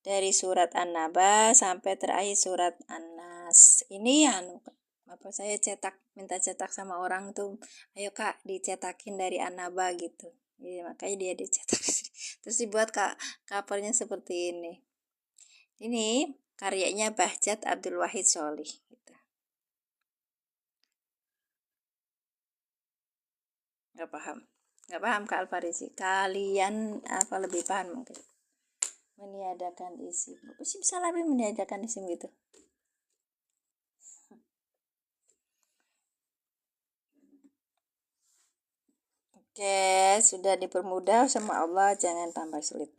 dari surat An-Naba sampai terakhir surat An-Nas. Ini Bapak saya minta cetak sama orang tuh, ayo Kak dicetakin dari An-Naba gitu. Jadi makanya dia dicetak. Terus dibuat covernya seperti ini. Ini karyanya Bahjat Abdul Wahid Sholih. Gitu. Nggak paham Kak Alfarisi. Kalian apa lebih paham mungkin? Meniadakan isim. Isim bisa lebih meniadakan isim gitu. Oke, sudah dipermudah sama Allah, jangan tambah sulit.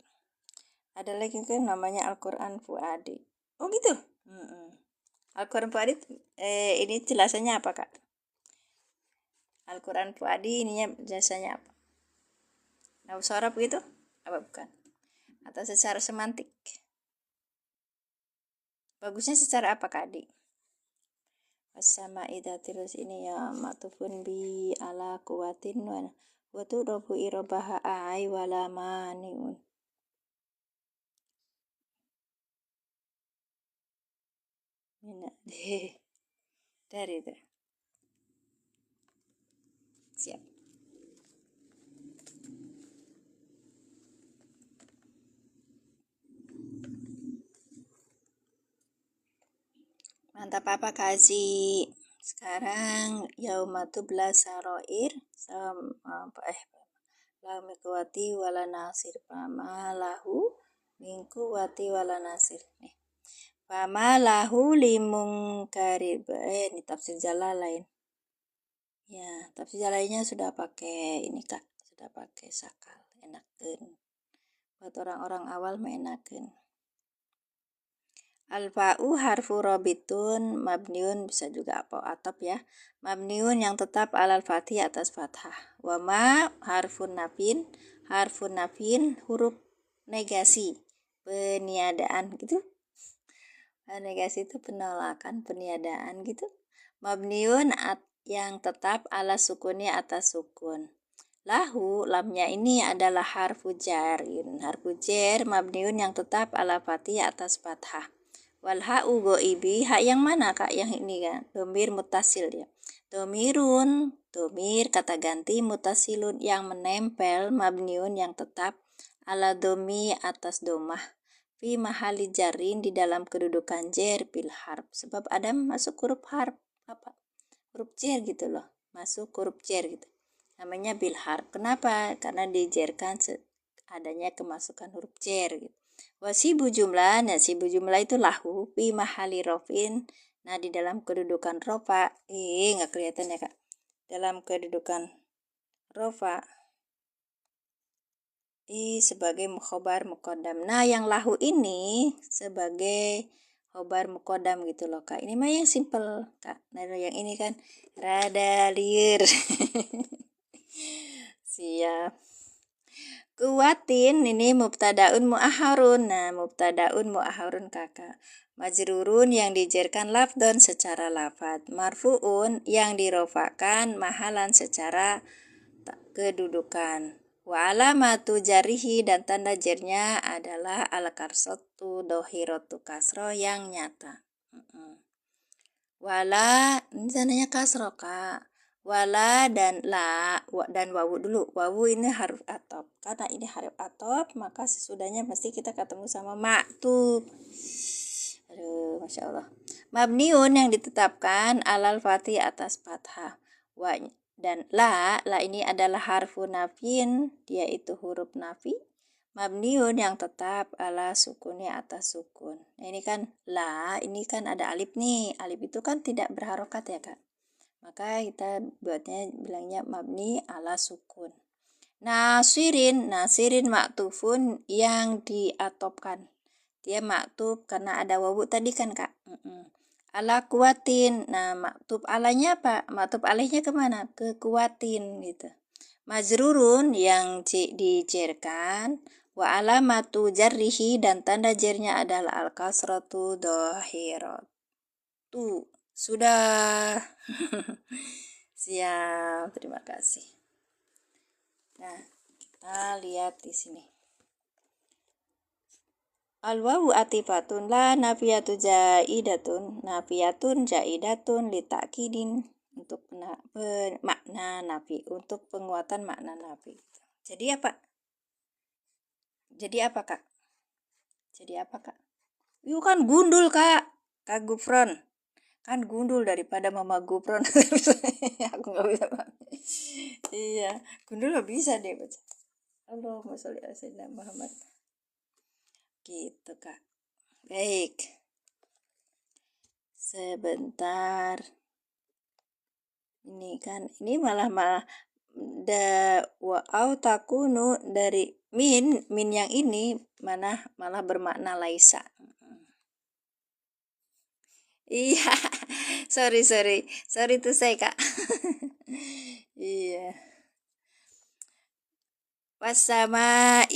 Ada lagi kan namanya Al-Quran Fuadi. Oh gitu. Al-Quran Fuadi ini jelasannya apa Kak? Al-Quran Fuadi ininya jelasannya apa? Nahwu sorof gitu? Apa bukan? Atau secara semantik? Bagusnya secara apa Kak Adi? Sama ida terus ini ya matufun bi ala kuwatin wa turobu irobaha ai wala maniun. Mina deh dari itu. Siap. Mantap apa kasih. Sekarang yaumatu blasaroir lahu mikuwati wala nasir fama lahu mingku wati wala nasir nih. Fama lahu limung karib ini tafsir Jalalain. Ya, tafsir Jalalainnya sudah pakai ini Kak, sudah pakai sakal, enakeun. Buat orang-orang awal enakeun. Al-fa'u harfu robitun mabniun, bisa juga apa atop ya. Mabniun yang tetap alal fathih atas fathah. Wa ma harfun nafin huruf negasi, peniadaan gitu. Negasi itu penolakan, peniadaan gitu. Mabniun yang tetap ala sukunnya atas sukun. Lahu lamnya ini adalah harfu jarin. Harfu jar mabniun yang tetap ala fathih atas fathah. Wal ha'u goibi, hak yang mana Kak? Yang ini kan, dhamir muttasil ya. Domirun, domir kata ganti mutasilun yang menempel, mabniun yang tetap, ala domi atas domah, fi mahali jarin di dalam kedudukan jer bil harf. Sebab ada masuk huruf harf, apa? Huruf jer gitu loh, masuk huruf jer gitu. Namanya bil harf. Kenapa? Karena dijerkan adanya kemasukan huruf jer gitu. Wasibu jumlah, nah sibu jumlah itu lahu, fi mahali rofin. Nah, di dalam kedudukan rofa, nggak kelihatan ya kak. Dalam kedudukan rofa, sebagai khobar mukodam. Nah, yang lahu ini sebagai khobar mukodam gitu loh kak. Ini mah yang simple kak. Nah, yang ini kan rada liur. Siap. Kuwatin ini mubtadaun mu'aharun. Nah, mubtadaun mu'aharun kakak. Majrurun yang dijerkan lafdon secara lafad. Marfu'un yang dirofakan mahalan secara kedudukan. Wa alamatu jarihi dan tanda jernya adalah al-karsotu dohirotu kasro yang nyata. Wala, ini tandanya kasro kak. Wala dan la dan wawu dulu. Wawu ini haruf atop. Karena ini haruf atop, maka sesudahnya pasti kita ketemu sama maktub. Aduh, Masya Allah. Mabniun yang ditetapkan alal fatih atas fathah. Dan la ini adalah harfu nafin, dia itu huruf nafi. Mabniun yang tetap ala sukunnya atas sukun. Nah, ini kan la, ini kan ada alif nih. Alif itu kan tidak berharokat ya kak. Maka kita buatnya bilangnya mabni ala sukun. Nasirin maktufun yang diatopkan. Dia maktub karena ada wawu tadi kan kak. Ala kuatin. Nah, maktub alanya apa? Maktub alihnya kemana? Ke kuatin gitu. Majrurun yang dijerkan. Wa alamatu jarrihi dan tanda jernya adalah al-kasratu dohiratu. Sudah. Siap, terima kasih. Nah, kita lihat di sini. Al-wawu atifatun la nafiyatu jaidatun, nafiyatun jaidatun litakidin untuk makna nafi, untuk penguatan makna nafi. Jadi apa? Jadi apa kak? Yuk kan gundul kak Gufron. Kan gundul daripada mama Gufron. Aku nggak bisa. Iya, gundul nggak bisa deh baca. Allahumma sholli ala sayyidina Muhammad. Gitu kak. Baik. Sebentar. Ini kan, ini malah wa au takunu dari min yang ini malah bermakna laisa. Iya. Sorry tuh saya kak. Iya. Wasama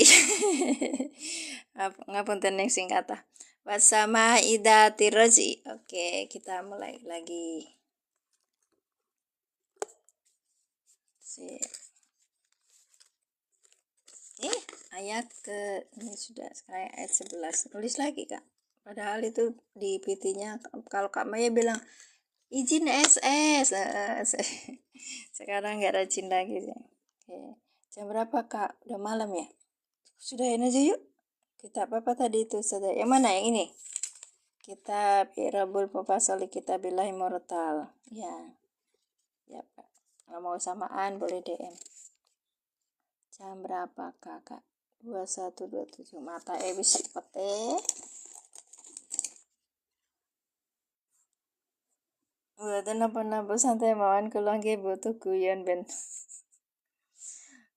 ngapunten yang singkata. Wasama idati roji. Oke, kita mulai lagi. Ayat ini sudah sekarang ayat 11. Nulis lagi kak. Padahal itu di PT-nya kalau Kak Maya bilang izin SS. Sekarang nggak rajin lagi. Oke. Jam berapa kak? Udah malam ya? Sudahin aja yuk. Kitab apa tadi itu? Yang mana yang ini? Kitab Irabul Mufasali Kitabillahi Mortal. Ya Pak. Kalau mau samaan boleh DM. Jam berapa kakak? 21:27. Mata bisa cepet Buatan napa-napa santai mawon kula nggih butuh guyon ben.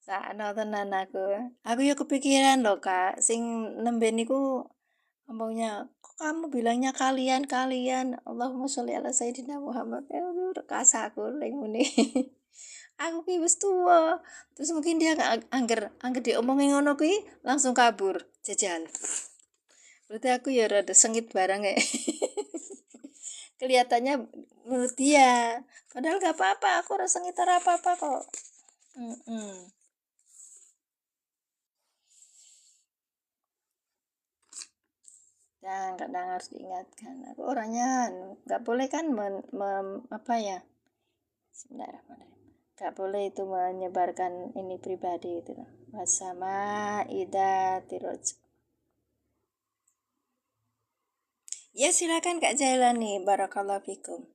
Sakno tenan aku. Aku ya kepikiran loh kak, sing nembe niku ngomongnya, kok kamu bilangnya kalian. Allahumma sholli ala sayyidina Muhammad. Aduh, rekasa aku leng muni. Aku ki wis tuwa. Terus mungkin dia angger diomongin ngono kuwi langsung kabur, jajal. Berarti aku ya rada sengit barang ya. Kelihatannya menurut dia. Padahal gak apa-apa, aku rasa sengit apa-apa kok. Dan kadang harus diingatkan. Aku orangnya nggak boleh kan apa ya, Bismillahirrahmanirrahim. Gak boleh itu menyebarkan ini pribadi itu. Wasama ida tiroj. Ya silakan Kak Jailani. Barakallahu fikum.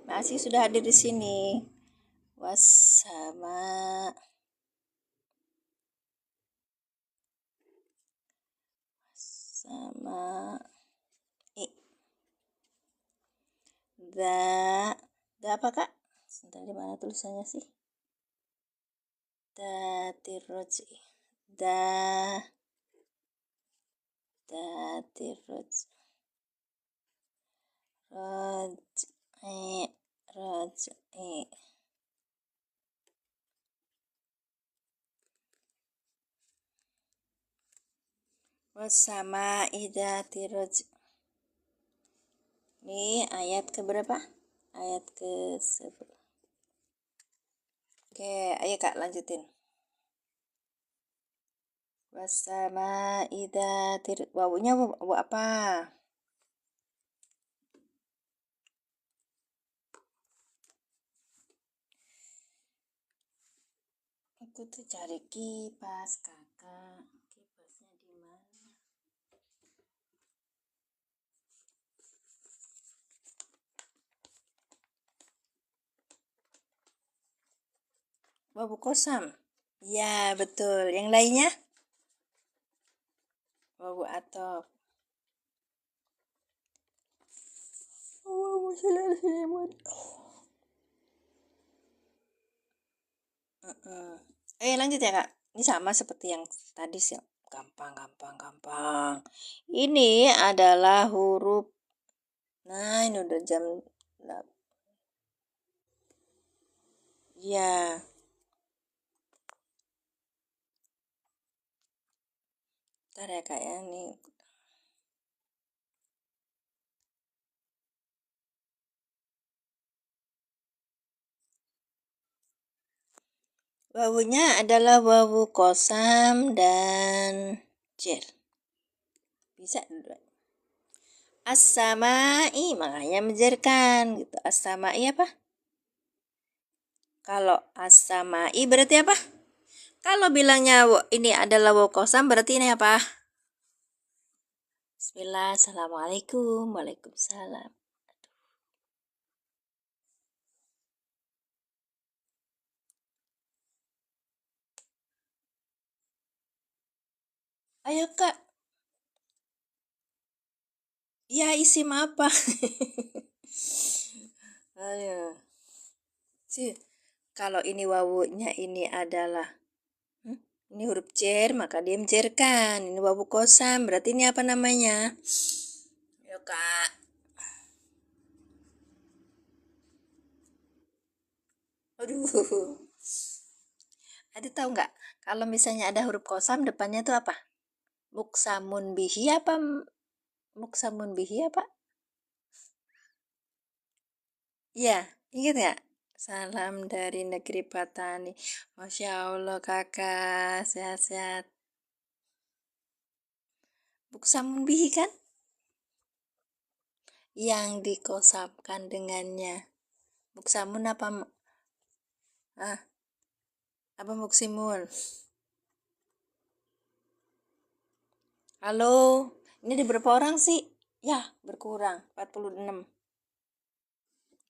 Masih sudah hadir di sini. Wasama. Sama da apa Kak? Sebentar, di mana tulisannya sih? Tiroj. Tiroj. Roj'i. Wasama ida tiroj. Ini ayat ke berapa? Ayat ke 10. Oke, ayo Kak lanjutin. Wasama ida tiroj. Wawunya wawu apa? Aku tuh cari kipas Kakak. Kipasnya di mana? Wawu kosam. Ya, betul. Yang lainnya? Wawu atof. Wawu Ayo lanjut ya Kak. Ini sama seperti yang tadi sih. Gampang. Ini adalah huruf. Nah, ini udah jam 8. Ya. Ntar ya Kak ya. Nih. Wawunya adalah wawu kosam dan jer. Bisa dulu. As-sama'i, makanya menjerkan gitu. As-sama'i apa? Kalau as-sama'i berarti apa? Kalau bilangnya ini adalah wawu kosam berarti ini apa? Bismillah, assalamualaikum, waalaikumsalam. Ayo Kak. Ya isim apa? Ayo. Kalau ini wawunya ini adalah ini huruf jer, maka dia menjerkan. Ini wawu kosam, berarti ini apa namanya? Ayo Kak. Aduh. Ada tahu nggak? Kalau misalnya ada huruf kosam depannya tuh apa? Muksamun bihi apa? Muksamun bihi apa? Iya, ingat nggak? Salam dari negeri Patani. Masya Allah kakak, sehat-sehat. Muksamun bihi kan? Yang dikosapkan dengannya. Muksamun apa? Apa muksimun? Halo, ini ada berapa orang sih? Ya, berkurang, 46.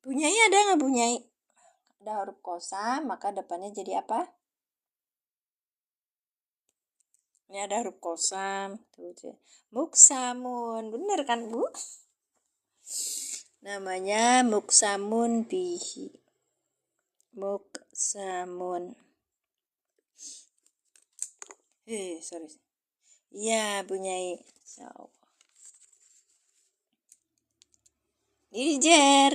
Bunyai ada nggak bunyai? Ada huruf kosam, maka depannya jadi apa? Ini ada huruf kosam. Tuh, muksamun. Bener kan, Bu? Namanya muksamun bihi. Muksamun. Sorry. Iya, bunyai. Ini jer.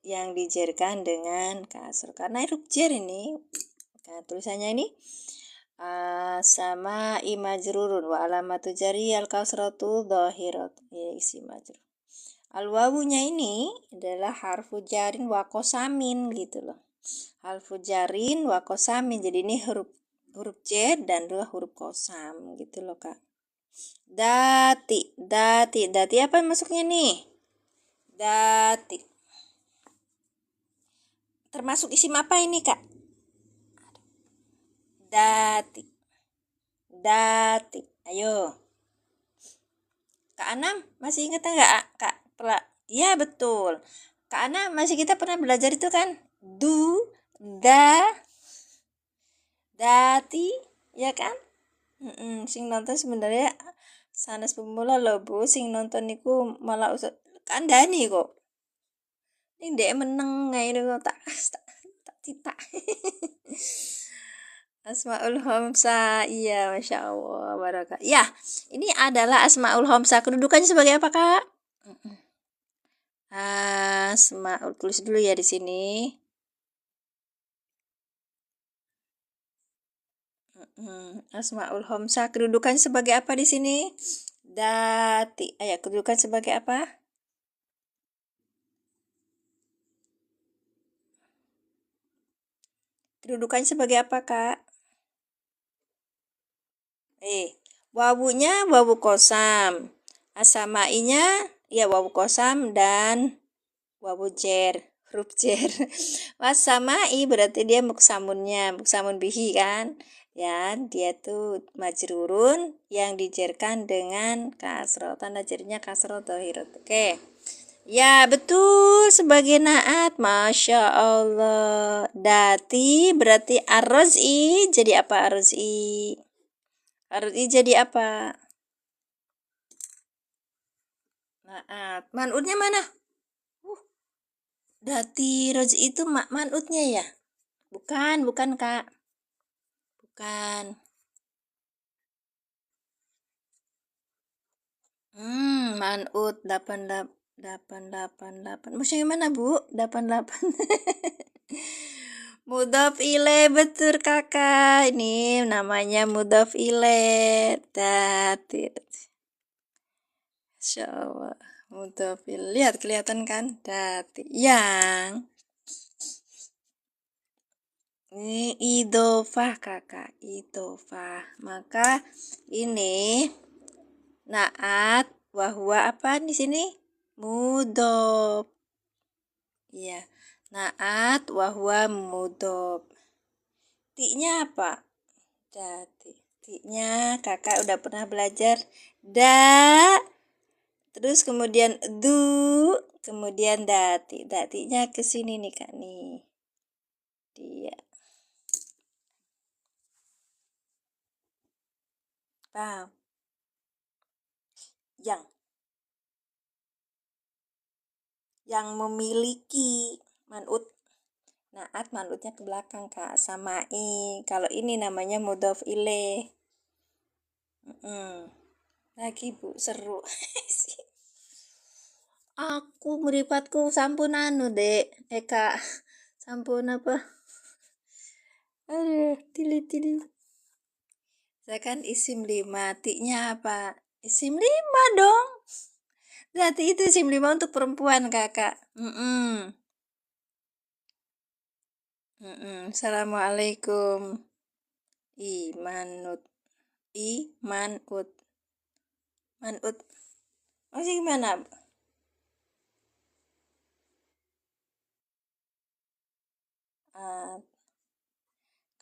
Yang dijerkan dengan kasr. Karena huruf jer ini. Nah, tulisannya ini. Sama imajrurun wa alamatu jari al kasratu dhahirat. Ya, isi majrur. Al-wawunya ini adalah harfu jarin wa kosamin gitu loh. Harfu jarin wa kosamin. Jadi ini huruf j dan dua huruf kosam gitu loh Kak. Dati apa masuknya nih? Dati. Termasuk isim apa ini, Kak? Dati. Dati. Ayo. Kak Anam, masih ingat enggak, Kak? Iya, betul. Kak Anam, masih kita pernah belajar itu kan? Du, da, dati, ya kan? Sing nonton sebenarnya sanes pemula loh, Bu. Sing nonton niku malah usah kandani kok. Ini dia meneng ini kok tak cita. Asmaul Homsa, iya, masya Allah, barakah. Ya, ini adalah Asmaul Homsa. Kedudukannya sebagai apa, Kak? Asmaul, tulis dulu ya di sini. Asmaul Homsa, kedudukannya sebagai apa di sini? Dati. Ayo, kedudukan sebagai apa? Kedudukannya sebagai apa, Kak? Wawunya wawu kosam. Asamainya ya wawu kosam dan wawu jer, huruf jer. Wasamai berarti dia muksamunnya, muksamun bihi kan? Ya, dia tuh majrurun yang dijerkan dengan kasroh. Tanda jerinya kasroh dhahirah. Oke. Ya, betul, sebagai naat. Masya Allah. Dati berarti arrozi. Jadi apa arrozi? Arrozi jadi apa? Naat. Manutnya mana? Dati rozi itu manutnya ya? Bukan, Kak. Bukan. Manut 888. Maksudnya gimana, Bu? 88. Mudhof ilaih, betul, Kakak. Ini namanya mudhof ilaih. Dati. Masya Allah. Mudhof ilaih. Lihat, kelihatan kan? Dati. Yang ini idofah, Kakak. Idofah. Maka ini naat wahwa apa di sini? Mudhof. Iya. Naat wahwa mudhof. Ti-nya apa? Dati. Ti-nya Kakak udah pernah belajar. Da. Terus kemudian du. Kemudian dati. Datinya ke sini nih, Kak, nih. Dia. Paham? Yang memiliki manut. Naat manutnya ke belakang, Kak. Samai. Kalau ini namanya mudhof ilaih. Lagi, Bu, seru. Aku meripatku sampun anu, Dek. Kak. Sampun apa? Aduh, tili. Saya kan isim 5. Ti-nya apa? Isim 5 dong. Berarti itu isim 5 untuk perempuan, Kakak. Assalamualaikum. Manut. Manut. Manut. Masih gimana?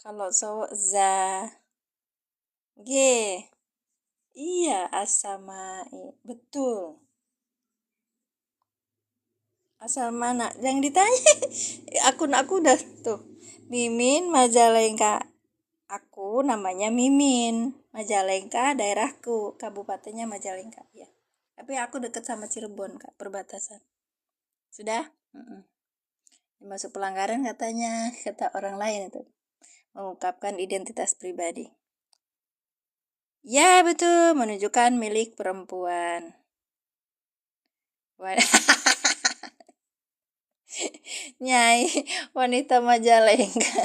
Kalau cowok za. G. Iya, asamai. Betul. Asal mana? Yang ditanya. Akun aku udah tuh. Mimin Majalengka. Aku namanya Mimin. Majalengka daerahku. Kabupatennya Majalengka. Ya. Tapi aku deket sama Cirebon, Kak. Perbatasan. Sudah? Masuk pelanggaran katanya. Kata orang lain itu. Mengungkapkan identitas pribadi. Ya, betul. Menunjukkan milik perempuan. Nyai wanita Majalengka.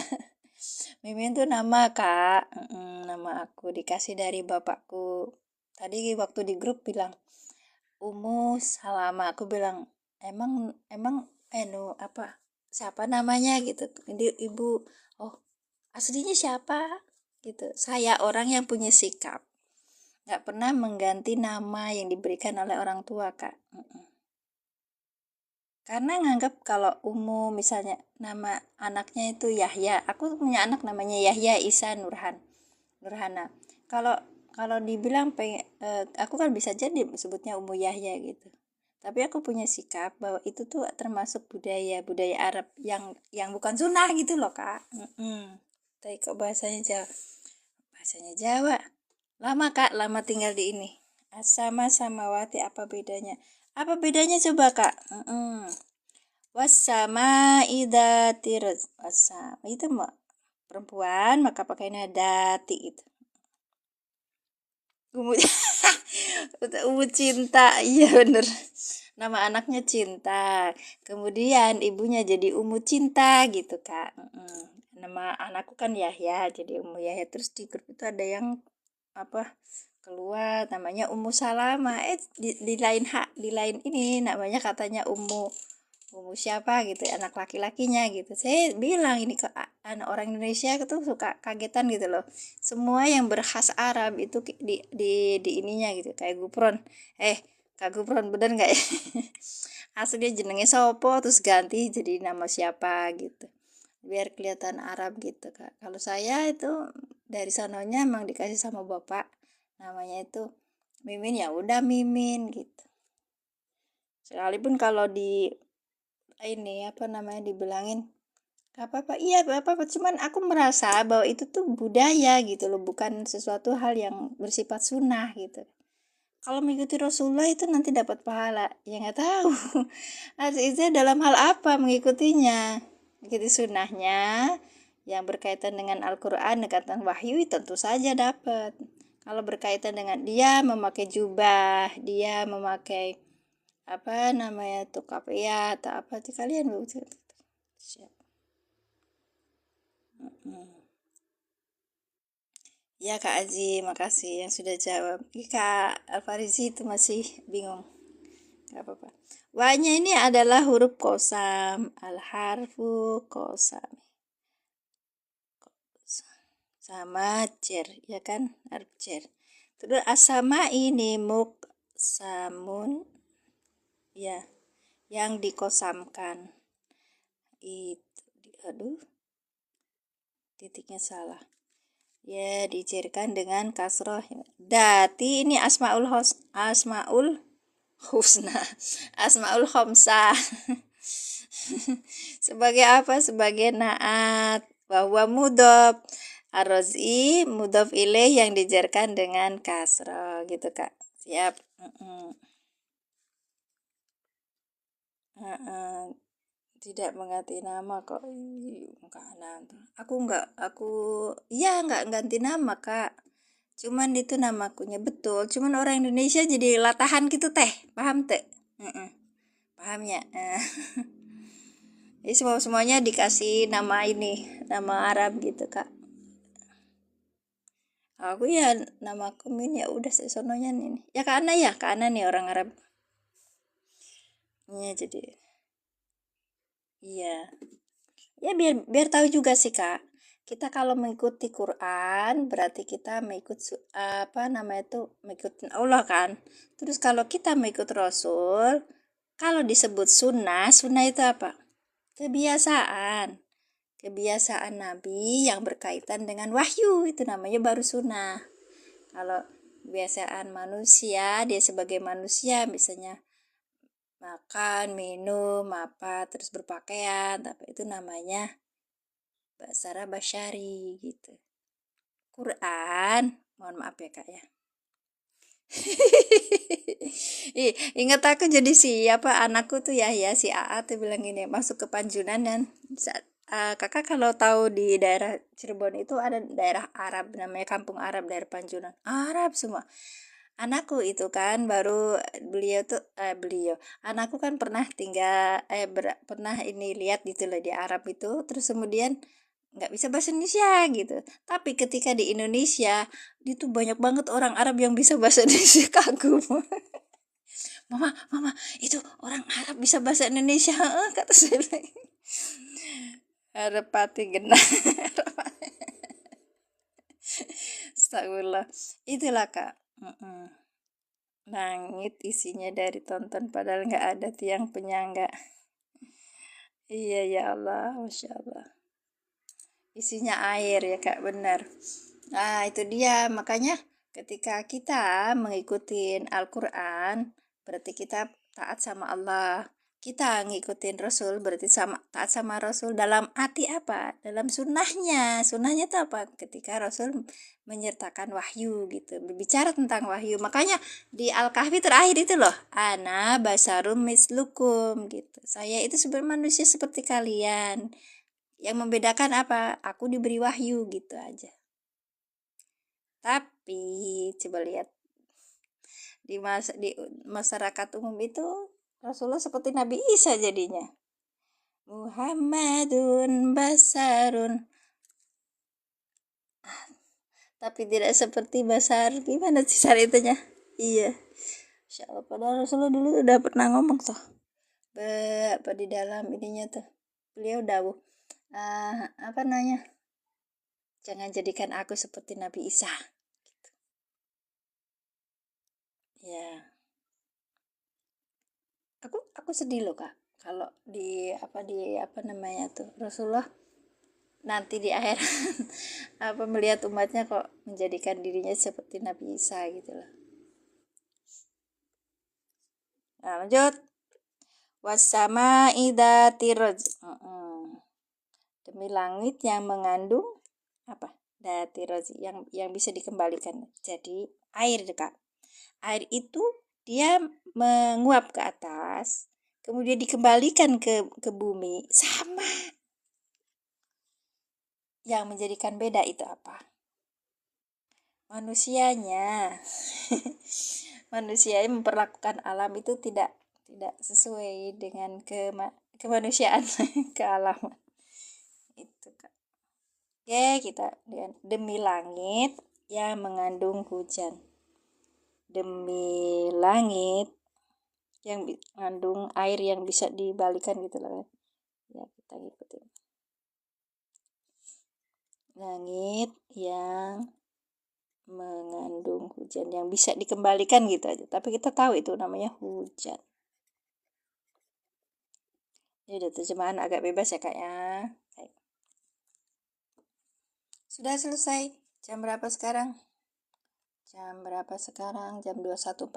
Mimin tuh nama, Kak. Nama aku dikasih dari bapakku. Tadi waktu di grup bilang Umus Halama. Aku bilang emang apa siapa namanya gitu. Ibu, oh aslinya siapa gitu. Saya orang yang punya sikap, nggak pernah mengganti nama yang diberikan oleh orang tua, Kak. Karena nganggap kalau misalnya nama anaknya itu Yahya, aku punya anak namanya Yahya Isa Nurhana. Kalau kalau dibilang aku kan bisa jadi sebutnya Yahya gitu. Tapi aku punya sikap bahwa itu tuh termasuk budaya Arab yang bukan sunnah gitu loh kak. Tapi kok bahasanya Jawa. Lama kak, lama tinggal di ini. Asama samawati apa bedanya? Apa bedanya coba kak? Wasama idatir wasama itu mah perempuan maka pakainya dati itu. Umu, Umu Cinta, iya bener. Nama anaknya Cinta. Kemudian ibunya jadi Umu Cinta gitu kak. Nama anakku kan Yahya, jadi Umu Yahya. Terus di grup itu ada yang apa keluar namanya Ummu Salama. Di lain ini namanya katanya Ummu siapa gitu, anak laki-lakinya gitu. Saya bilang ini ke anak orang Indonesia itu suka kagetan gitu loh. Semua yang berkhas Arab itu di ininya gitu, kayak Gupron. Kak Gupron bener nggak ya? Aslinya jenenge sopo terus ganti jadi nama siapa gitu. Biar kelihatan Arab gitu kak. Kalau saya itu dari sanonya emang dikasih sama bapak, namanya itu Mimin, ya udah Mimin gitu. Sekalipun kalau di ini apa namanya dibilangin gak apa-apa, iya gak apa-apa, cuman aku merasa bahwa itu tuh budaya gitu loh, bukan sesuatu hal yang bersifat sunnah gitu. Kalau mengikuti Rasulullah itu nanti dapat pahala, ya nggak tahu. Itu dalam hal apa mengikutinya? Mengikuti sunnahnya yang berkaitan dengan Al-Quran, dekatan wahyu, tentu saja dapat. Kalau berkaitan dengan dia memakai jubah, dia memakai apa namanya tuh kapia atau apa sih kalian siap. Ya Kak Aji, makasih yang sudah jawab. Kak Alfarizi itu masih bingung. Gak apa-apa. Wanya ini adalah huruf kosam. Al-harfu kosam. Sama cer, ya kan? Harf cer. Terus asama ini muk samun, ya, yang dikosamkan. Itu, aduh, titiknya salah. Ya, dicerkan dengan kasroh. Dati ini asmaul husna. Asmaul khomsah. Sebagai apa? Sebagai naat. Bahwa mudof. Arrozi mudof ilaih yang dicerkan dengan kasroh. Gitu kak. Siap. Tidak mengganti nama kok. Enggak ganti nama kak, cuman itu namakunya betul, cuman orang Indonesia jadi latahan gitu teh, paham teh? Paham ya? Jadi semuanya dikasih nama ini, nama Arab gitu kak. Aku ya namaku Min, ya udah sesononya nih ya kak Ana nih orang Arab ya, jadi iya ya biar tahu juga sih kak, kita kalau mengikuti Quran berarti kita apa namanya itu mengikuti Allah kan. Terus kalau kita mengikut Rasul, kalau disebut sunnah itu apa? Kebiasaan Nabi yang berkaitan dengan wahyu, itu namanya baru sunnah. Kalau kebiasaan manusia, dia sebagai manusia misalnya makan, minum, apa, terus berpakaian, tapi itu namanya Basara Basyari gitu. Quran, mohon maaf ya kak ya. Ingat aku jadi siapa anakku tuh ya si AA tuh bilang gini, masuk ke Panjunan dan kakak kalau tahu di daerah Cirebon itu ada daerah Arab namanya Kampung Arab, daerah Panjunan Arab semua. Anakku itu kan baru anakku kan pernah tinggal pernah ini lihat gitu loh di Arab itu, terus kemudian nggak bisa bahasa Indonesia gitu. Tapi ketika di Indonesia itu banyak banget orang Arab yang bisa bahasa Indonesia, kagum. Mama itu orang Arab bisa bahasa Indonesia, kata saya bilang. Arab pati genah. Astagfirullah. Itulah kak. Langit isinya dari tonton padahal nggak ada tiang penyangga. Iya ya Allah, Masya Allah. Isinya air ya Kak, benar. Nah, itu dia. Makanya ketika kita mengikuti Al-Quran, berarti kita taat sama Allah. Kita ngikutin Rasul, berarti taat sama Rasul dalam arti apa? Dalam sunnahnya. Sunnahnya itu apa? Ketika Rasul menyertakan wahyu gitu. Berbicara tentang wahyu. Makanya di Al-Kahfi terakhir itu loh. Ana basarum mislukum gitu. Saya itu sebenarnya manusia seperti kalian. Yang membedakan apa? Aku diberi wahyu gitu aja. Tapi coba lihat di masyarakat umum itu Rasulullah seperti Nabi Isa jadinya. Muhammadun basarun, tapi tidak seperti basar. Gimana sih itunya? Iya. Insya Allah, padahal Rasulullah dulu udah pernah ngomong tuh. Apa di dalam ininya tuh. Beliau dawuh. Apa namanya? Jangan jadikan aku seperti Nabi Isa. Ya. Aku sedih loh Kak, kalau di apa namanya tuh Rasulullah nanti di akhir apa melihat umatnya kok menjadikan dirinya seperti Nabi Isa gitu loh. Nah, lanjut. Wasama idatiroj. Demi langit yang mengandung apa? Datiroj yang bisa dikembalikan. Jadi air Kak. Air itu dia menguap ke atas, kemudian dikembalikan ke bumi. Sama. Yang menjadikan beda itu apa? Manusianya. Manusia memperlakukan alam itu tidak sesuai dengan kemanusiaan ke alam. Itu Kak. Oke, kita demi langit yang mengandung hujan. Demi langit yang mengandung air yang bisa dibalikan gitu loh. Ya, kita ngikutin. Langit yang mengandung hujan yang bisa dikembalikan gitu aja, tapi kita tahu itu namanya hujan. Ini udah terjemahan agak bebas ya Kak ya. Sudah selesai. Jam berapa sekarang? Jam 21.45.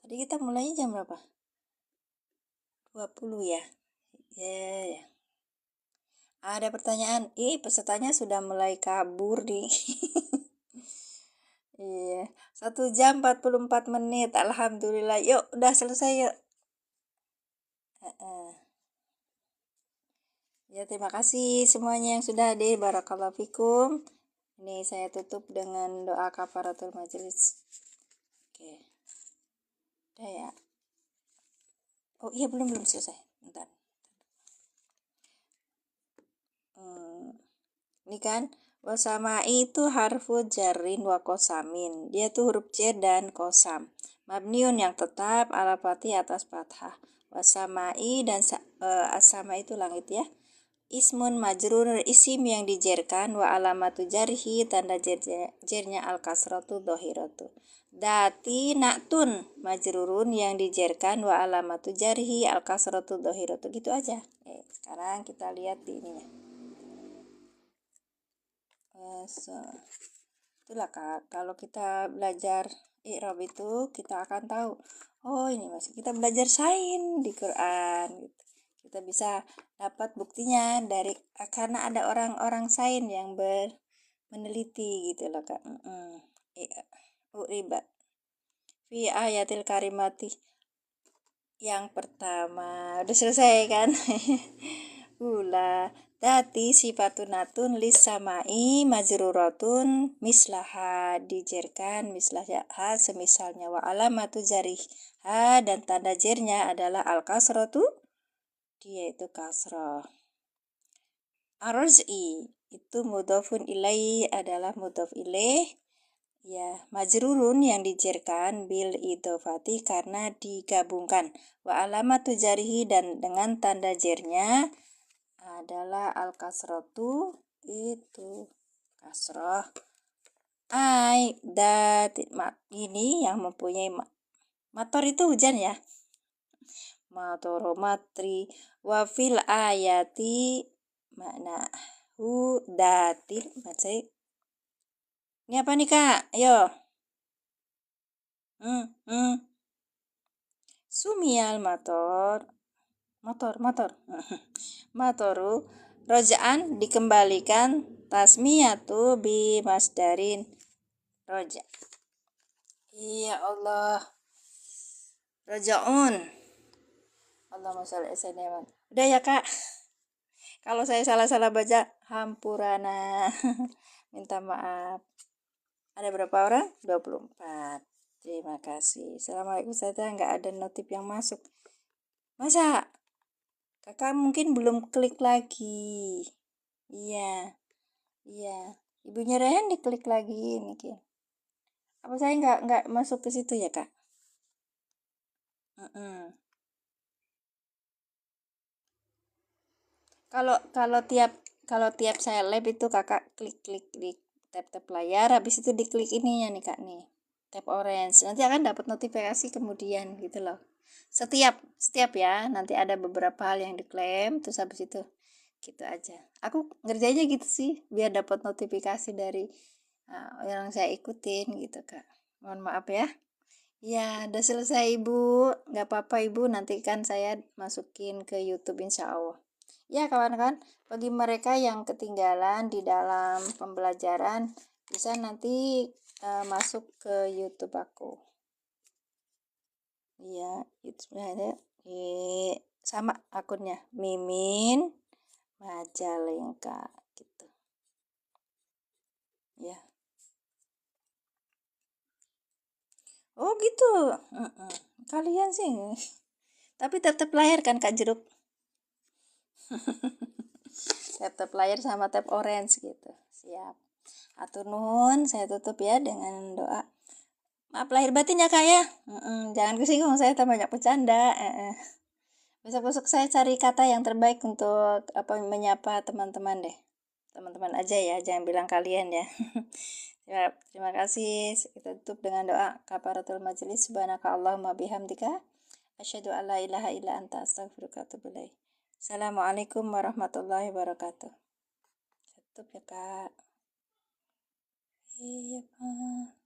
Tadi kita mulainya jam berapa? 20 ya. Ya. Ada pertanyaan. Pesertanya sudah mulai kabur nih. Iya, 1 jam 44 menit. Alhamdulillah. Yuk, udah selesai yuk. Ya, terima kasih semuanya yang sudah hadir. Barakallahu fikum. Ini saya tutup dengan doa kafaratul majelis. Oke. Udah ya. Oh iya, belum selesai. Bentar. Ini kan wasama itu harfu jarin wa kosamin. Dia tuh huruf jar dan kosam. Mabniun yang tetap ala fathih atas fathah. Wasamai dan asama itu langit ya. Ismun majrur isim yang dijerkan wa alamatu jarhi tanda jernya al kasratu dohiratu. Dati naktun majrurun yang dijerkan wa alamatu jarhi al kasratu dohiratu, gitu aja. Sekarang kita lihat di ininya. Itulah Kak, kalau kita belajar i'rab itu kita akan tahu, oh ini masih kita belajar sain di Quran gitu. Kita bisa dapat buktinya karena ada orang-orang sain yang meneliti gitu loh Kak. Uribat fi ayatil karimati yang pertama udah selesai kan. Dati sifatunatun lis samai majruratun mislaha dijerkan mislaha semisalnya wa alamatu jariha dan tanda jernya adalah al kasratu, dia itu kasroh. Arzi itu mudhofun ilaihi adalah mudhof ilaih ya, majrurun yang dijerkan bil idhofati karena digabungkan, wa alamatu jarihi dan dengan tanda jernya adalah al kasrotu, itu kasroh. Ini yang mempunyai mator itu hujan ya. matoro matri wa fil ayati makna hu datil macai. Ini apa nih Kak? Ayo. Sumial motor matoru rojaan dikembalikan tasmiyatu bi masdarin roja. Ya Allah, rojaun. Allahumma sholli ala sayyidina. Udah ya Kak, kalau saya salah-salah baca hampurana. Minta maaf. Ada berapa orang? 24. Terima kasih. Assalamualaikum. Saya nggak ada notif yang masuk. Masa? Kakak mungkin belum klik lagi. Iya. Ibunya Rehan diklik lagi nih. Apa saya nggak masuk ke situ ya Kak? Kalau tiap saya live itu Kakak klik di tap layar, habis itu diklik ininya nih Kak nih. Tap orange. Nanti akan dapat notifikasi kemudian gitu loh. Setiap ya, nanti ada beberapa hal yang diklaim terus habis itu gitu aja. Aku ngerjainnya gitu sih biar dapat notifikasi dari yang saya ikutin gitu Kak. Mohon maaf ya. Ya, udah selesai Ibu. Nggak apa-apa Ibu, nanti kan saya masukin ke YouTube insya Allah. Ya kawan-kawan, bagi mereka yang ketinggalan di dalam pembelajaran, bisa nanti masuk ke YouTube aku. Ya, YouTube ada sama akunnya Mimin Majalengka gitu. Ya. Oh gitu. Kalian sih. Tapi tetap layar kan Kak Jeruk. Tap layar sama tap orange gitu. Siap. Atur nuhun, saya tutup ya dengan doa. Maaf lahir batin ya Kak ya. Jangan kesinggung, saya tak banyak bercanda. Besok-besok saya cari kata yang terbaik untuk menyapa teman-teman deh. Teman-teman aja ya, jangan bilang kalian ya. Ya, terima kasih. Kita tutup dengan doa kafaratul majelis. Subhanaka Allahumma bihamdika asyhadu an la ilaha illa anta astaghfiruka wa atubu ilaik. Assalamualaikum warahmatullahi wabarakatuh. Tutup ya Kak. Iya Pak.